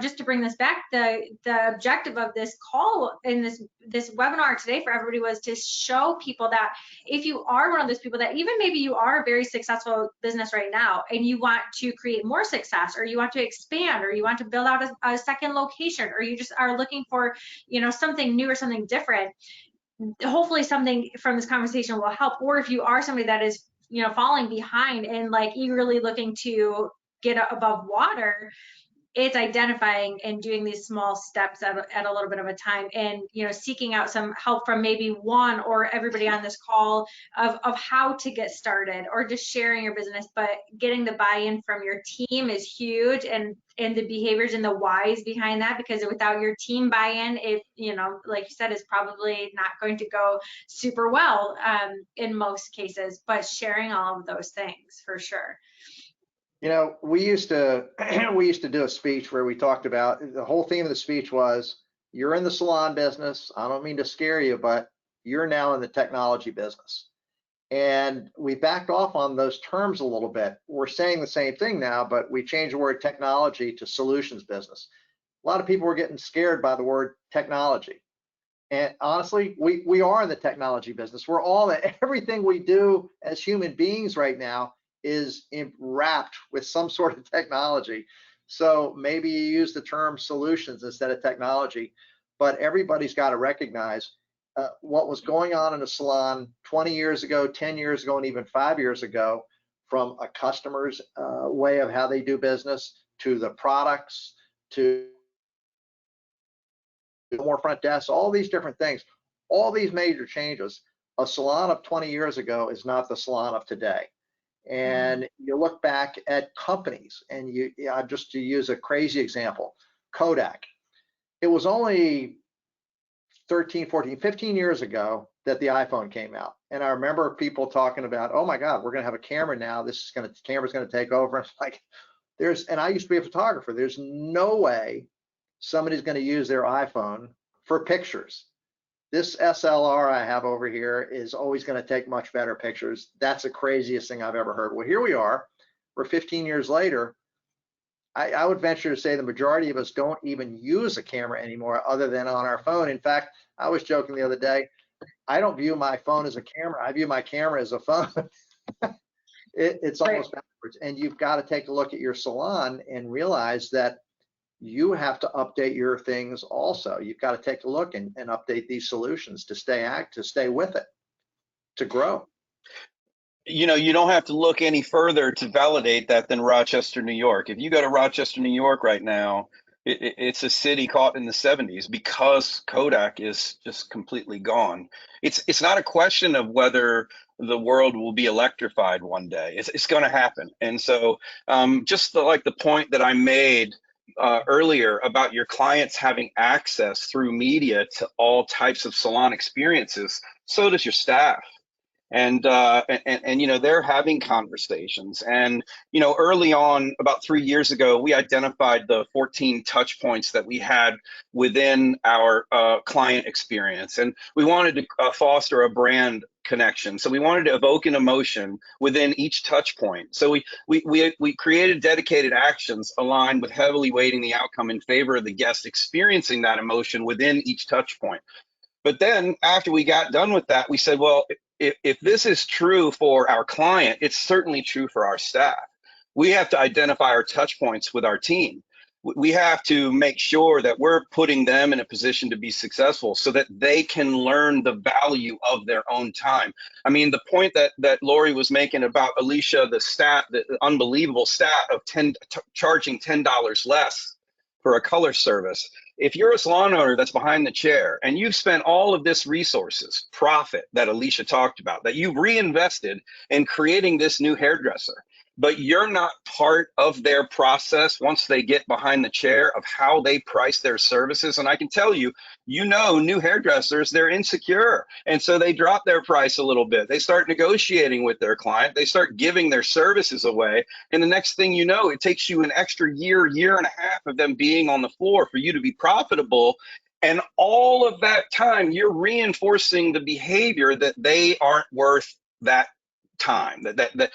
just to bring this back, the objective of this call in this webinar today for everybody was to show people that if you are one of those people that even maybe you are a very successful business right now and you want to create more success, or you want to expand, or you want to build out a second location, or you just are looking for, something new or something different, hopefully something from this conversation will help. Or if you are somebody that is, falling behind and like eagerly looking to get above water, it's identifying and doing these small steps at a little bit of a time, and seeking out some help from maybe one or everybody on this call of how to get started, or just sharing your business. But getting the buy-in from your team is huge, and the behaviors and the whys behind that, because without your team buy-in, it like you said, is probably not going to go super well in most cases. But sharing all of those things for sure. We used to do a speech where we talked about, the whole theme of the speech was, you're in the salon business. I don't mean to scare you, but you're now in the technology business. And we backed off on those terms a little bit. We're saying the same thing now, but we changed the word technology to solutions business. A lot of people were getting scared by the word technology. And honestly, we are in the technology business. We're all in. Everything we do as human beings right now is wrapped with some sort of technology. So maybe you use the term solutions instead of technology, but everybody's got to recognize what was going on in a salon 20 years ago, 10 years ago, and even 5 years ago, from a customer's way of how they do business, to the products, to more front desks, all these different things, all these major changes. A salon of 20 years ago is not the salon of today. And you look back at companies, and just to use a crazy example, Kodak. It was only 13, 14, 15 years ago that the iPhone came out. And I remember people talking about, oh my God, we're going to have a camera now. Camera's going to take over. It's like, and I used to be a photographer. There's no way somebody's going to use their iPhone for pictures. This SLR I have over here is always going to take much better pictures. That's the craziest thing I've ever heard. Well, here we are. We're 15 years later. I would venture to say the majority of us don't even use a camera anymore other than on our phone. In fact, I was joking the other day, I don't view my phone as a camera. I view my camera as a phone. It's almost backwards. And you've got to take a look at your salon and realize that you have to update your things also. You've got to take a look and update these solutions to stay with it, to grow. You don't have to look any further to validate that than Rochester, New York. If you go to Rochester, New York right now, it's a city caught in the 70s because Kodak is just completely gone. It's not a question of whether the world will be electrified one day. It's going to happen. And so just like the point that I made earlier about your clients having access through media to all types of salon experiences, so does your staff. and you know, they're having conversations. And you know, early on, about 3 years ago, we identified the 14 touch points that we had within our client experience, and we wanted to foster a brand connection. So we wanted to evoke an emotion within each touch point. So we created dedicated actions aligned with heavily weighting the outcome in favor of the guest experiencing that emotion within each touch point. But then after we got done with that, we said, well, if this is true for our client, it's certainly true for our staff. We have to identify our touch points with our team. We have to make sure that we're putting them in a position to be successful so that they can learn the value of their own time. I mean, the point that Lori was making about Alicia, the unbelievable stat of charging $10 less for a color service. If you're a salon owner that's behind the chair and you've spent all of this resources, profit that Alicia talked about, that you've reinvested in creating this new hairdresser, but you're not part of their process once they get behind the chair of how they price their services. And I can tell you, you know, new hairdressers, they're insecure. And so they drop their price a little bit. They start negotiating with their client. They start giving their services away. And the next thing you know, it takes you an extra year and a half of them being on the floor for you to be profitable. And all of that time, you're reinforcing the behavior that they aren't worth that time, that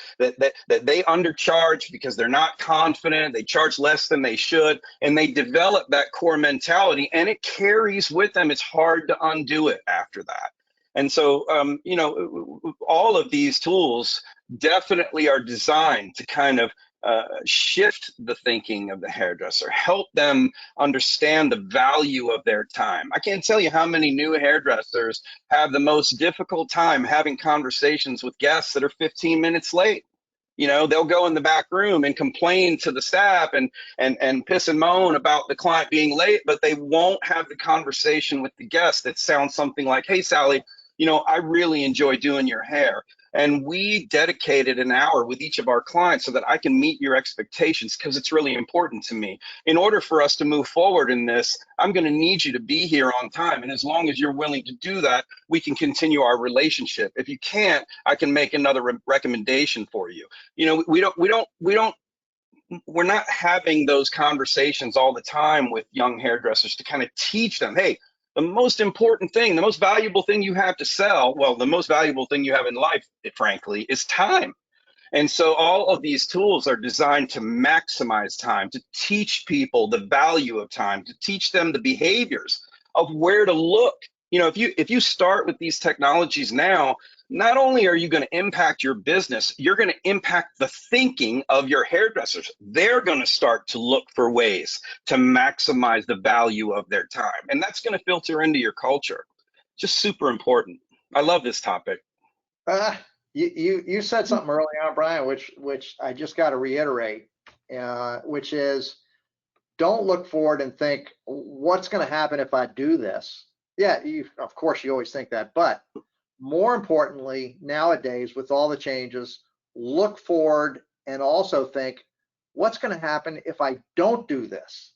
they undercharge because they're not confident, they charge less than they should, and they develop that core mentality, and it carries with them. It's hard to undo it after that. And so, you know, all of these tools definitely are designed to kind of shift the thinking of the hairdresser, help them understand the value of their time. I can't tell you how many new hairdressers have the most difficult time having conversations with guests that are 15 minutes late. You know, they'll go in the back room and complain to the staff and piss and moan about the client being late, but they won't have the conversation with the guest that sounds something like, hey, Sally, you know, I really enjoy doing your hair. And we dedicated an hour with each of our clients so that I can meet your expectations because it's really important to me. In order for us to move forward in this, I'm going to need you to be here on time. And as long as you're willing to do that, we can continue our relationship. If you can't, I can make another recommendation for you. You know, we're not having those conversations all the time with young hairdressers to kind of teach them, hey, the most important thing, the most valuable thing you have to sell, well, the most valuable thing you have in life, frankly, is time. And so all of these tools are designed to maximize time, to teach people the value of time, to teach them the behaviors of where to look. You know, if you start with these technologies now, not only are you going to impact your business, you're going to impact the thinking of your hairdressers. They're going to start to look for ways to maximize the value of their time. And that's going to filter into your culture. Just super important. I love this topic. You said something early on, Brian, which I just got to reiterate, which is don't look forward and think, what's going to happen if I do this? Yeah, of course, you always think that, but more importantly, nowadays, with all the changes, look forward and also think, what's going to happen if I don't do this?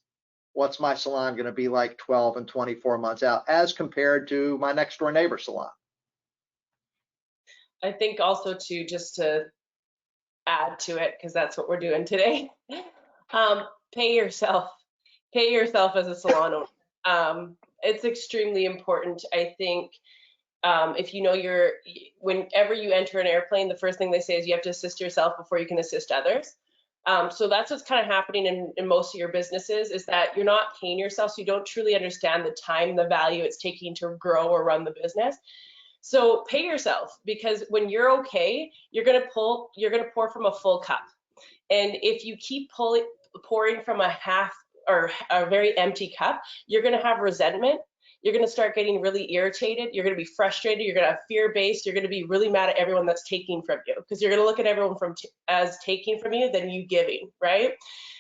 What's my salon going to be like 12 and 24 months out as compared to my next door neighbor salon? I think also too, just to add to it, because that's what we're doing today, pay yourself as a salon owner. It's extremely important. I think if you know whenever you enter an airplane, the first thing they say is you have to assist yourself before you can assist others. So that's what's kind of happening in most of your businesses, is that you're not paying yourself, so you don't truly understand the time, the value it's taking to grow or run the business. So pay yourself, because when you're okay, you're gonna pour from a full cup. And if you keep pouring from a half or a very empty cup, you're gonna have resentment. You're gonna start getting really irritated. You're gonna be frustrated. You're gonna have fear-based. You're gonna be really mad at everyone that's taking from you, because you're gonna look at everyone as taking from you than you giving, right?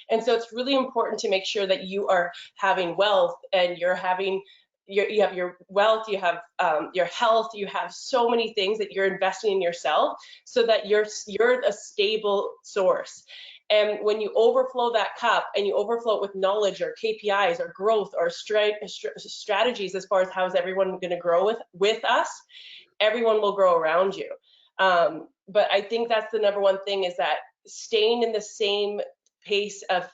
And so it's really important to make sure that you are having wealth, and you have your wealth, you have your health, you have so many things that you're investing in yourself, so that you're a stable source. And when you overflow that cup and you overflow it with knowledge or KPIs or growth or strategies as far as how is everyone going to grow with us, everyone will grow around you. But I think that's the number one thing, is that staying in the same place of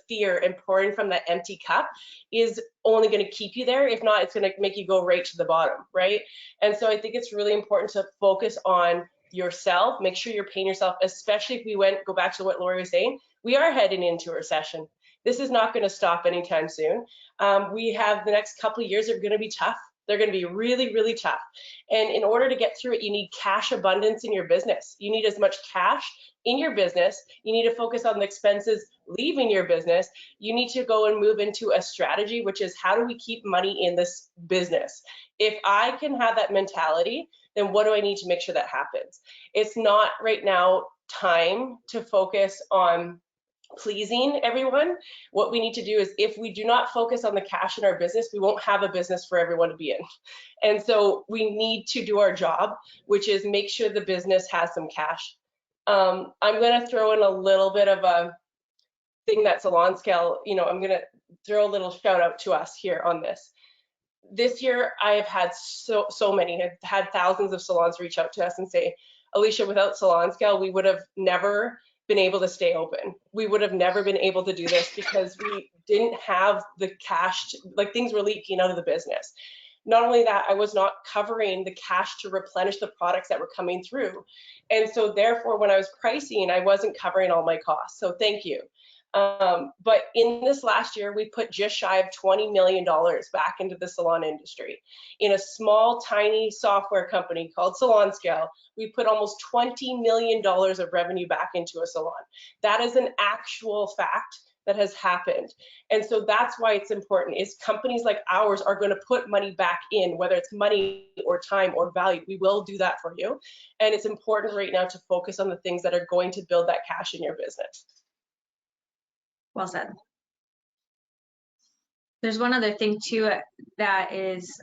fear and pouring from that empty cup is only going to keep you there. If not, it's going to make you go right to the bottom, right? And so I think it's really important to focus on yourself, make sure you're paying yourself, especially if we go back to what Lori was saying, we are heading into a recession. This is not going to stop anytime soon. We have the next couple of years are going to be tough. They're going to be really, really tough. And in order to get through it, you need cash abundance in your business. You need as much cash in your business. You need to focus on the expenses leaving your business. You need to go and move into a strategy, which is, how do we keep money in this business? If I can have that mentality, then what do I need to make sure that happens? It's not right now time to focus on pleasing everyone. What we need to do is, if we do not focus on the cash in our business, we won't have a business for everyone to be in. And so we need to do our job, which is make sure the business has some cash. I'm going to throw in a little bit of a thing that SalonScale, I'm going to throw a little shout out to us here on this. This year, I have had so many. I've had thousands of salons reach out to us and say, Alicia, without SalonScale, we would have never been able to stay open. We would have never been able to do this, because we didn't have the cash, like things were leaking out of the business. Not only that, I was not covering the cash to replenish the products that were coming through. And so therefore, when I was pricing, I wasn't covering all my costs. So thank you. But in this last year, we put just shy of $20 million back into the salon industry. In a small, tiny software company called SalonScale, we put almost $20 million of revenue back into a salon. That is an actual fact that has happened. And so that's why it's important, is companies like ours are going to put money back in, whether it's money or time or value. We will do that for you. And it's important right now to focus on the things that are going to build that cash in your business. Well said. There's one other thing too that is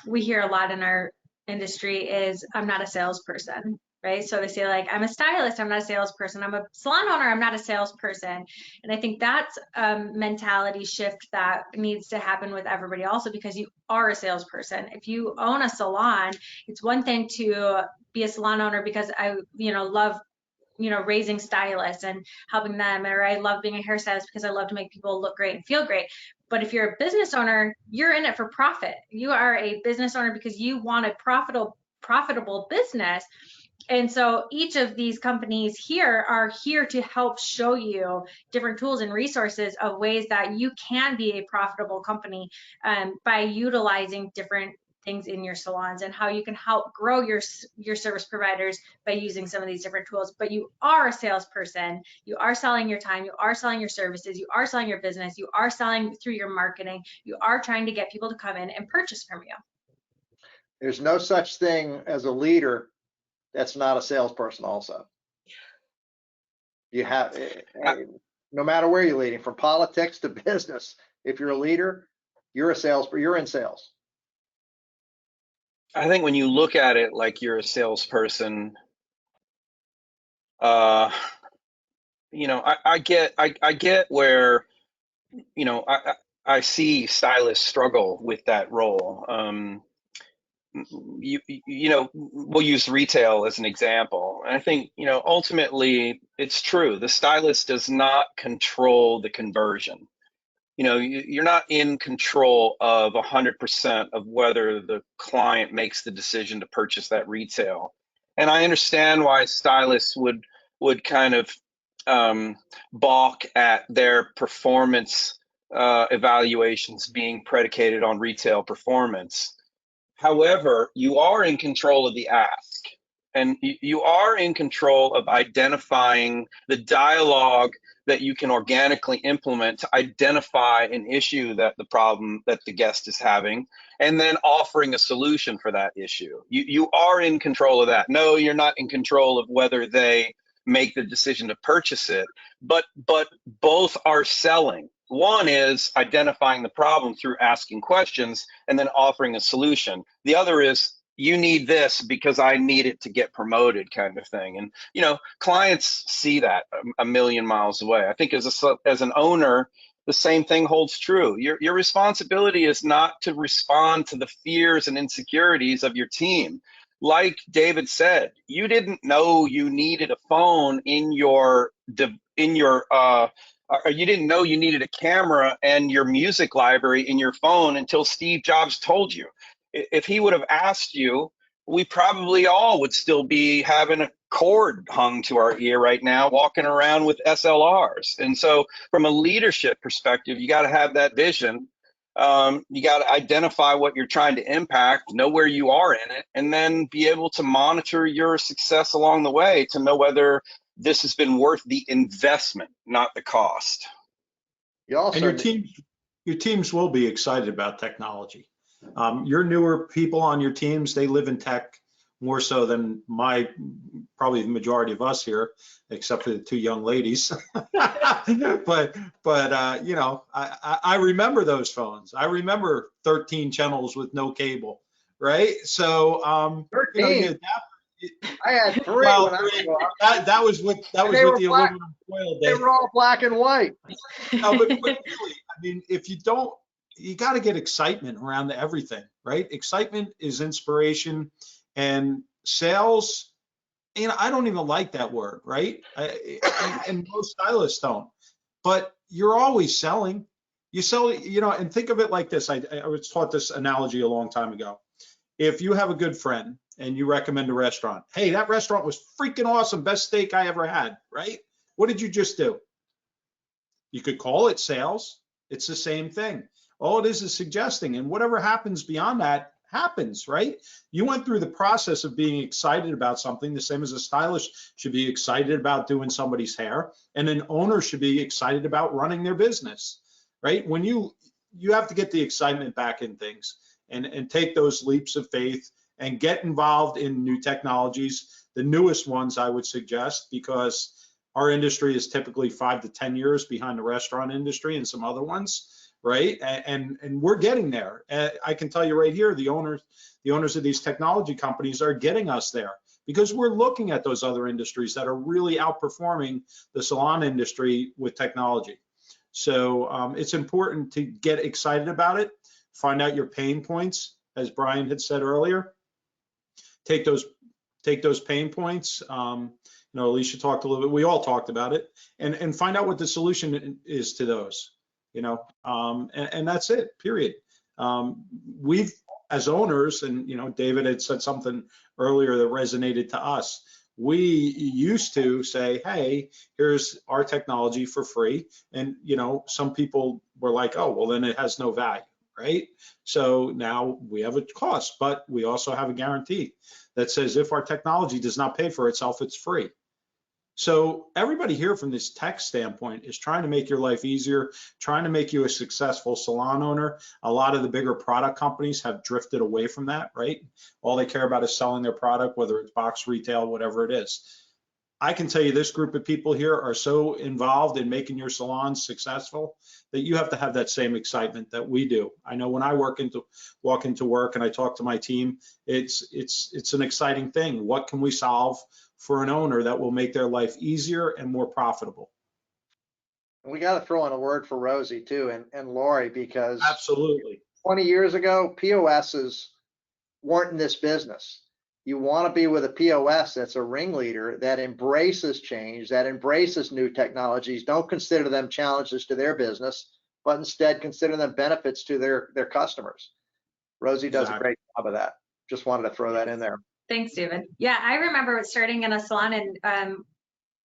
we hear a lot in our industry is, I'm not a salesperson, right? So they say, like, I'm a stylist, I'm not a salesperson. I'm a salon owner, I'm not a salesperson. And I think that's a mentality shift that needs to happen with everybody also, because you are a salesperson. If you own a salon, it's one thing to be a salon owner because I, love raising stylists and helping them, or I love being a hairstylist because I love to make people look great and feel great. But if you're a business owner, you're in it for profit. You are a business owner because you want a profitable business. And so each of these companies here are here to help show you different tools and resources of ways that you can be a profitable company by utilizing different things in your salons, and how you can help grow your service providers by using some of these different tools. But you are a salesperson. You are selling your time. You are selling your services. You are selling your business. You are selling through your marketing. You are trying to get people to come in and purchase from you. There's no such thing as a leader that's not a salesperson also. You have, no matter where you're leading, from politics to business, if you're a leader, you're in sales. I think when you look at it like you're a salesperson, I get where, I see stylists struggle with that role. We'll use retail as an example. And I think, ultimately it's true. The stylist does not control the conversion. You're not in control of 100% of whether the client makes the decision to purchase that retail. And I understand why stylists would kind of balk at their performance evaluations being predicated on retail performance. However, you are in control of the ask, and you are in control of identifying the dialogue that you can organically implement to identify an issue, that the problem that the guest is having, and then offering a solution for that issue. You are in control of that. No, you're not in control of whether they make the decision to purchase it, but both are selling. One is identifying the problem through asking questions and then offering a solution. The other is, you need this because I need it to get promoted, kind of thing. And clients see that a million miles away. I think as an owner, the same thing holds true. Your responsibility is not to respond to the fears and insecurities of your team. like David said, you didn't know you needed a phone in your or you didn't know you needed a camera and your music library in your phone until Steve Jobs told you. If he would have asked you, we probably all would still be having a cord hung to our ear right now, walking around with SLRs. And so from a leadership perspective, you got to have that vision. You got to identify what you're trying to impact, know where you are in it, and then be able to monitor your success along the way to know whether this has been worth the investment, not the cost. You also And your teams will be excited about technology. Your newer people on your teams, they live in tech more so than probably the majority of us here, except for the two young ladies. but you know, I remember those phones. I remember 13 channels with no cable, right? So 13. you know, I had 3 well, when I grew up. that was with They the were black. aluminum foil They day. were all black and white. No, but really, I mean, if you don't, you got to get excitement around everything, right? Excitement is inspiration, and sales. You know, I don't even like that word, right? And most stylists don't. But you're always selling. You sell, you know, and think of it like this. I was taught this analogy a long time ago. If you have a good friend and you recommend a restaurant, hey, that restaurant was freaking awesome, best steak I ever had, right? What did you just do? You could call it sales. It's the same thing. All it is suggesting, and whatever happens beyond that happens, right? You went through the process of being excited about something, the same as a stylist should be excited about doing somebody's hair, and an owner should be excited about running their business, right? When you have to get the excitement back in things and take those leaps of faith and get involved in new technologies, the newest ones I would suggest, because our industry is typically 5 to 10 years behind the restaurant industry and some other ones, right? And we're getting there. I can tell you right here, the owners of these technology companies are getting us there, because we're looking at those other industries that are really outperforming the salon industry with technology. So it's important to get excited about it, find out your pain points, as Brian had said earlier. Take those pain points. You know, Alicia talked a little bit, we all talked about it, and find out what the solution is to those, you know, and that's it, period. We've, as owners, and, you know, David had said something earlier that resonated to us. We used to say, hey, here's our technology for free. And, you know, some people were like, oh, well, then it has no value, right? So now we have a cost, but we also have a guarantee that says if our technology does not pay for itself, it's free. So everybody here from this tech standpoint is trying to make your life easier, trying to make you a successful salon owner. A lot of the bigger product companies have drifted away from that, right? All they care about is selling their product, whether it's box retail, whatever it is. I can tell you this group of people here are so involved in making your salon successful that you have to have that same excitement that we do. I know when I walk into work and I talk to my team, it's an exciting thing. What can we solve for an owner that will make their life easier and more profitable? We got to throw in a word for Rosy too, and Lori, because Absolutely. 20 years ago, POSs weren't in this business. You want to be with a POS that's a ringleader, that embraces change, that embraces new technologies. Don't consider them challenges to their business, but instead consider them benefits to their customers. Rosy does a great job of that. Just wanted to throw that in there. Thanks, David. Yeah, I remember starting in a salon, and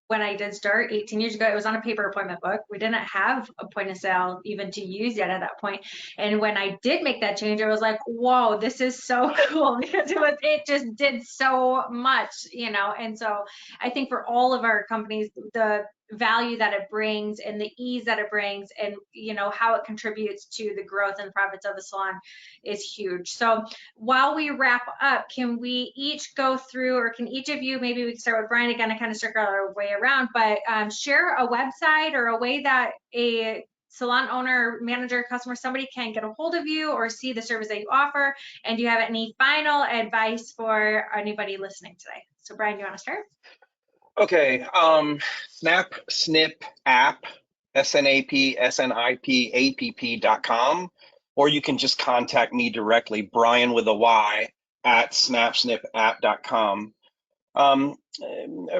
when I did start 18 years ago, it was on a paper appointment book. We didn't have a point of sale even to use yet at that point. And when I did make that change, I was like, whoa, this is so cool, because it just did so much, you know. And so I think for all of our companies, the value that it brings and the ease that it brings, and, you know, how it contributes to the growth and profits of the salon is huge. So while we wrap up, can we each go through, or can each of you, maybe we can start with Brian again and kind of circle our way around, but share a website or a way that a salon owner, manager, customer, somebody can get a hold of you or see the service that you offer? And do you have any final advice for anybody listening today? So Brian, do you want to start? Okay, SnapSnip app, SNAP, SNIP, app.com, or you can just contact me directly, Brian with a Y, at snapsnipapp.com.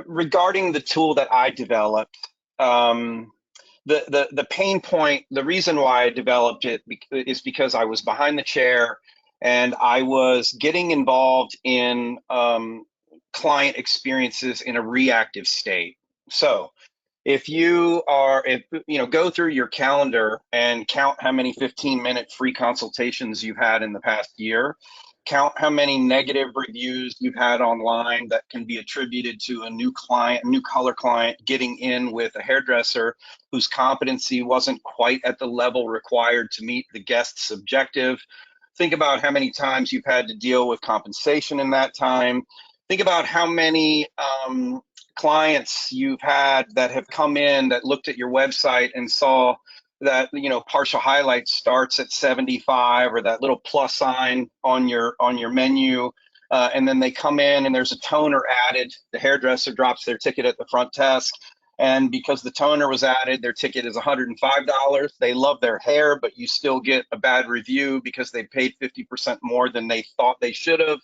Regarding the tool that I developed, the pain point, the reason why I developed it is because I was behind the chair and I was getting involved in client experiences in a reactive state. So if you go through your calendar and count how many 15-minute free consultations you've had in the past year, count how many negative reviews you've had online that can be attributed to a new client, a new color client getting in with a hairdresser whose competency wasn't quite at the level required to meet the guest's objective. Think about how many times you've had to deal with compensation in that time. Think about how many clients you've had that have come in that looked at your website and saw that partial highlight starts at 75 or that little plus sign on your menu, and then they come in and there's a toner added. The hairdresser drops their ticket at the front desk, and because the toner was added, their ticket is $105. They love their hair, but you still get a bad review because they paid 50% more than they thought they should have.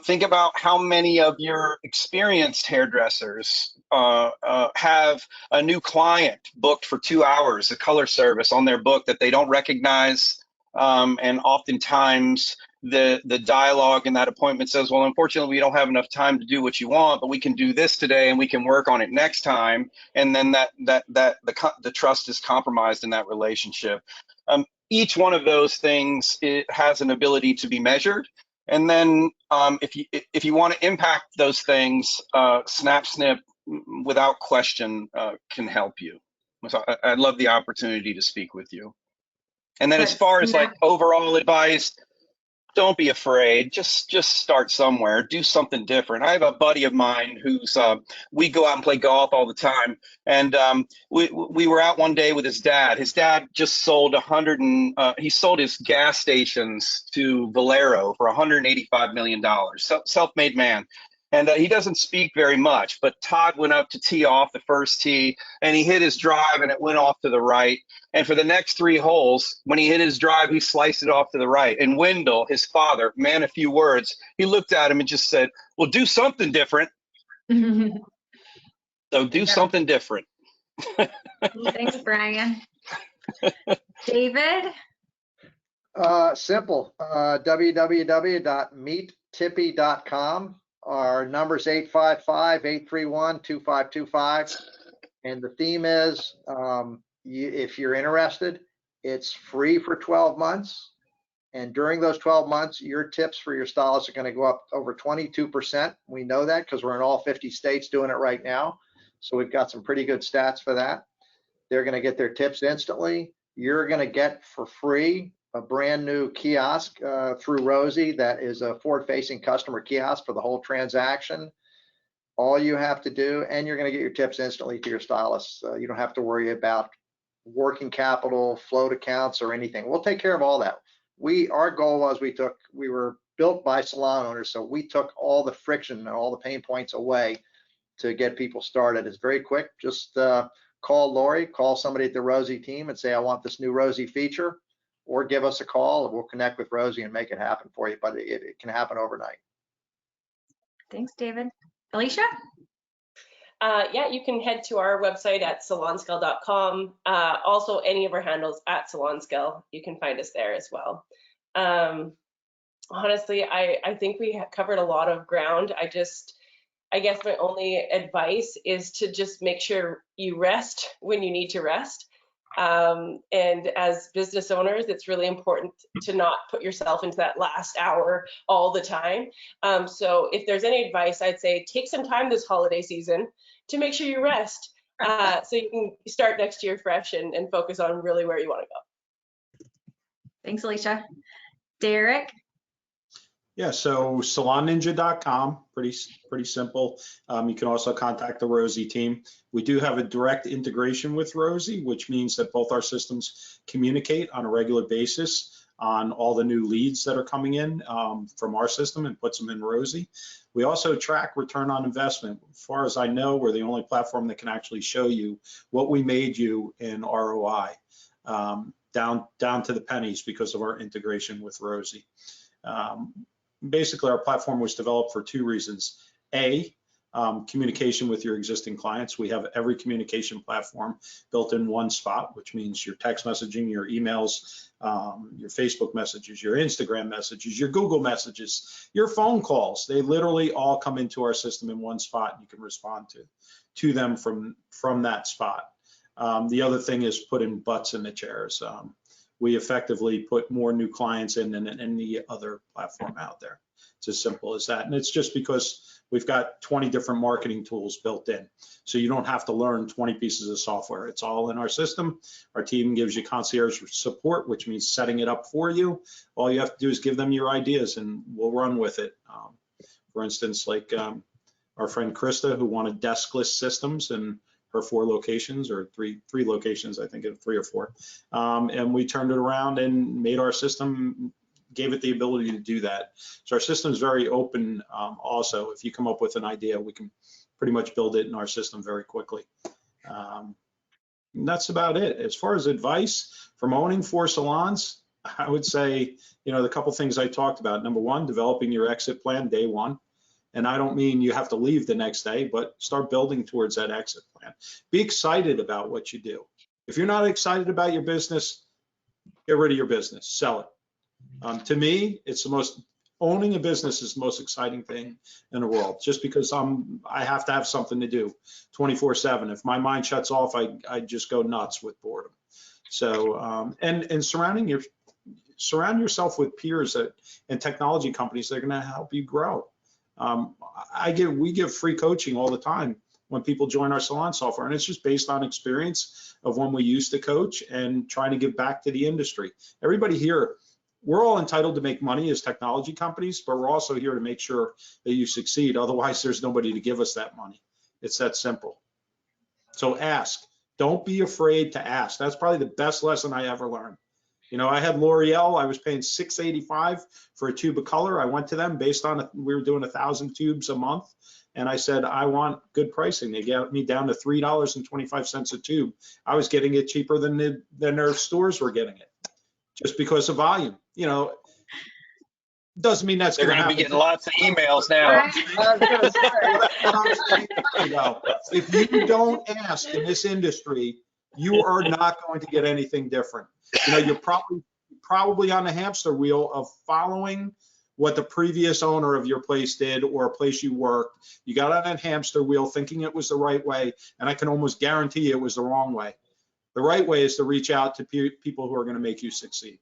Think about how many of your experienced hairdressers have a new client booked for 2 hours, a color service on their book that they don't recognize. And oftentimes the dialogue in that appointment says, well, unfortunately, we don't have enough time to do what you want, but we can do this today and we can work on it next time. And then the trust is compromised in that relationship. Each one of those things, it has an ability to be measured. And then if you want to impact those things, SnapSnip, without question, can help you. So I'd love the opportunity to speak with you. And then as far as like overall advice, don't be afraid. Just start somewhere. Do something different. I have a buddy of mine who's we go out and play golf all the time, and we were out one day with his dad. His dad just sold he sold his gas stations to Valero for $185 million. Self-made man. And he doesn't speak very much, but Todd went up to tee off the first tee and he hit his drive and it went off to the right. And for the next 3 holes, when he hit his drive, he sliced it off to the right. And Wendell, his father, man, a few words, he looked at him and just said, well, do something different. So do something different. Thanks, Brian. David? Simple, www.meettippy.com. Our number's 855-831-2525. And the theme is, if you're interested, it's free for 12 months. And during those 12 months, your tips for your stylists are going to go up over 22%. We know that because we're in all 50 states doing it right now. So we've got some pretty good stats for that. They're going to get their tips instantly. You're going to get for free a brand new kiosk through Rosy that is a forward-facing customer kiosk for the whole transaction. All you have to do, and you're going to get your tips instantly to your stylists. You don't have to worry about working capital, float accounts, or anything. We'll take care of all that. Our goal was we were built by salon owners, so we took all the friction and all the pain points away to get people started. It's very quick. Just call Lori, call somebody at the Rosy team and say, I want this new Rosy feature, or give us a call and we'll connect with Rosy and make it happen for you. But it can happen overnight. Thanks, David. Alicia? Yeah, you can head to our website at SalonScale.com. Also, any of our handles at SalonScale, you can find us there as well. Honestly, I think we have covered a lot of ground. I guess my only advice is to just make sure you rest when you need to rest. And as business owners, it's really important to not put yourself into that last hour all the time. So if there's any advice, I'd say take some time this holiday season to make sure you rest so you can start next year fresh and focus on really where you want to go. Thanks, Alicia. Derek? Yeah, so salonninja.com, pretty simple. You can also contact the Rosy team. We do have a direct integration with Rosy, which means that both our systems communicate on a regular basis on all the new leads that are coming in from our system and puts them in Rosy. We also track return on investment. As far as I know, we're the only platform that can actually show you what we made you in ROI, down to the pennies because of our integration with Rosy. Basically, our platform was developed for two reasons. A, communication with your existing clients. We have every communication platform built in one spot, which means your text messaging, your emails, your Facebook messages, your Instagram messages, your Google messages, your phone calls. They literally all come into our system in one spot, and you can respond to them from that spot. The other thing is putting butts in the chairs. We effectively put more new clients in than any other platform out there. It's as simple as that. And it's just because we've got 20 different marketing tools built in. So you don't have to learn 20 pieces of software. It's all in our system. Our team gives you concierge support, which means setting it up for you. All you have to do is give them your ideas and we'll run with it. For instance, like our friend Krista, who wanted deskless systems and her 4 locations, or three locations, I think, 3 or 4. And we turned it around and made our system, gave it the ability to do that. So our system is very open. Also, if you come up with an idea, we can pretty much build it in our system very quickly. And that's about it. As far as advice from owning 4 salons, I would say, the couple things I talked about. Number 1, developing your exit plan day 1. And I don't mean you have to leave the next day, but start building towards that exit plan. Be excited about what you do. If you're not excited about your business, get rid of your business, sell it. To me, owning a business is the most exciting thing in the world, just because I have to have something to do 24/7. If my mind shuts off, I just go nuts with boredom. So, and surround yourself with peers and technology companies that are going to help you grow. We give free coaching all the time when people join our salon software, and it's just based on experience of when we used to coach and trying to give back to the industry. Everybody here, we're all entitled to make money as technology companies, but we're also here to make sure that you succeed. Otherwise, there's nobody to give us that money. It's that simple. So ask. Don't be afraid to ask. That's probably the best lesson I ever learned. I had L'Oreal. I was paying $6.85 for a tube of color. I went to them based on we were doing 1,000 tubes a month, and I said, I want good pricing. They got me down to $3.25 a tube. I was getting it cheaper than their stores were getting it, just because of volume. Doesn't mean that's They're going to be happen. getting lots of emails now. If you don't ask in this industry, you are not going to get anything different. You're probably on the hamster wheel of following what the previous owner of your place did or a place you worked. You got on that hamster wheel thinking it was the right way, and I can almost guarantee it was the wrong way. The right way is to reach out to people who are going to make you succeed.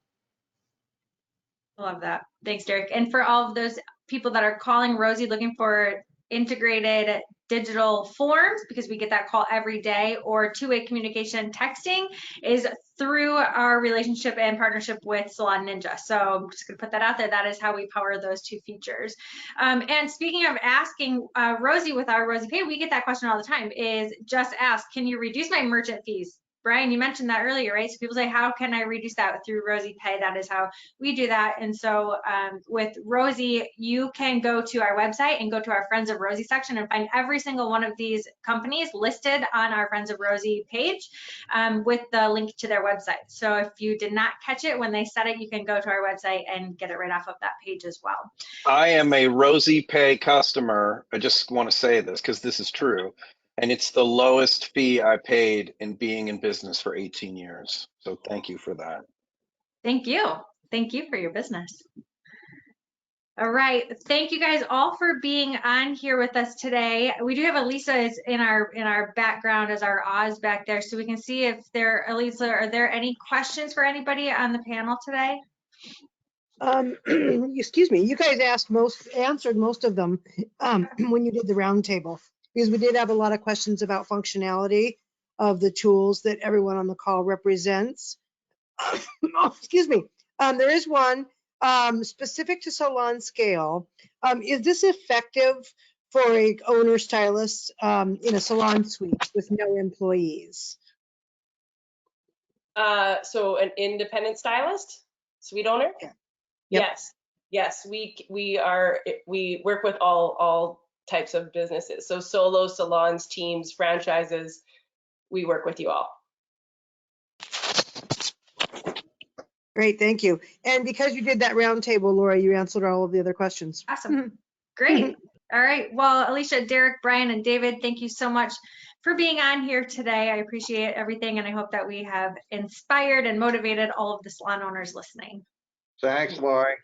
Love that. Thanks, Derek. And for all of those people that are calling Rosy looking for integrated digital forms, because we get that call every day, or two-way communication texting, is through our relationship and partnership with Salon Ninja. So I'm just going to put that out there. That is how we power those 2 features. And speaking of asking, Rosy, with our Rosy Pay, we get that question all the time, is just ask, can you reduce my merchant fees? Brian, you mentioned that earlier, right? So people say, how can I reduce that through Rosy Pay? That is how we do that. And so with Rosy, you can go to our website and go to our Friends of Rosy section and find every single one of these companies listed on our Friends of Rosy page with the link to their website. So if you did not catch it when they said it, you can go to our website and get it right off of that page as well. I am a Rosy Pay customer. I just want to say this because this is true. And it's the lowest fee I paid in being in business for 18 years. So thank you for that. Thank you. Thank you for your business. All right. Thank you guys all for being on here with us today. We do have Elisa is in our background as our Oz back there, so we can see if Elisa, are there any questions for anybody on the panel today? Excuse me, you guys answered most of them when you did the roundtable, because we did have a lot of questions about functionality of the tools that everyone on the call represents. Oh, excuse me. There is one specific to SalonScale. Is this effective for a owner stylist in a salon suite with no employees? So an independent stylist, suite owner? Yeah. Yep. Yes. We work with all types of businesses. So solo salons, teams, franchises, we work with you all. Great, thank you. And because you did that roundtable, Lori, you answered all of the other questions. Awesome. Great. All right. Well, Alicia, Derek, Brian, and David, thank you so much for being on here today. I appreciate everything, and I hope that we have inspired and motivated all of the salon owners listening. Thanks, Lori.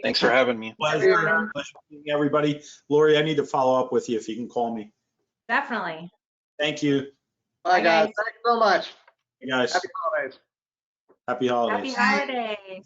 Thanks for having me. Pleasure meeting everybody. Lori, I need to follow up with you if you can call me. Definitely. Thank you. Bye, Bye, guys. guys. Thanks so much. Hey, guys. Happy holidays. Happy holidays. Happy holidays.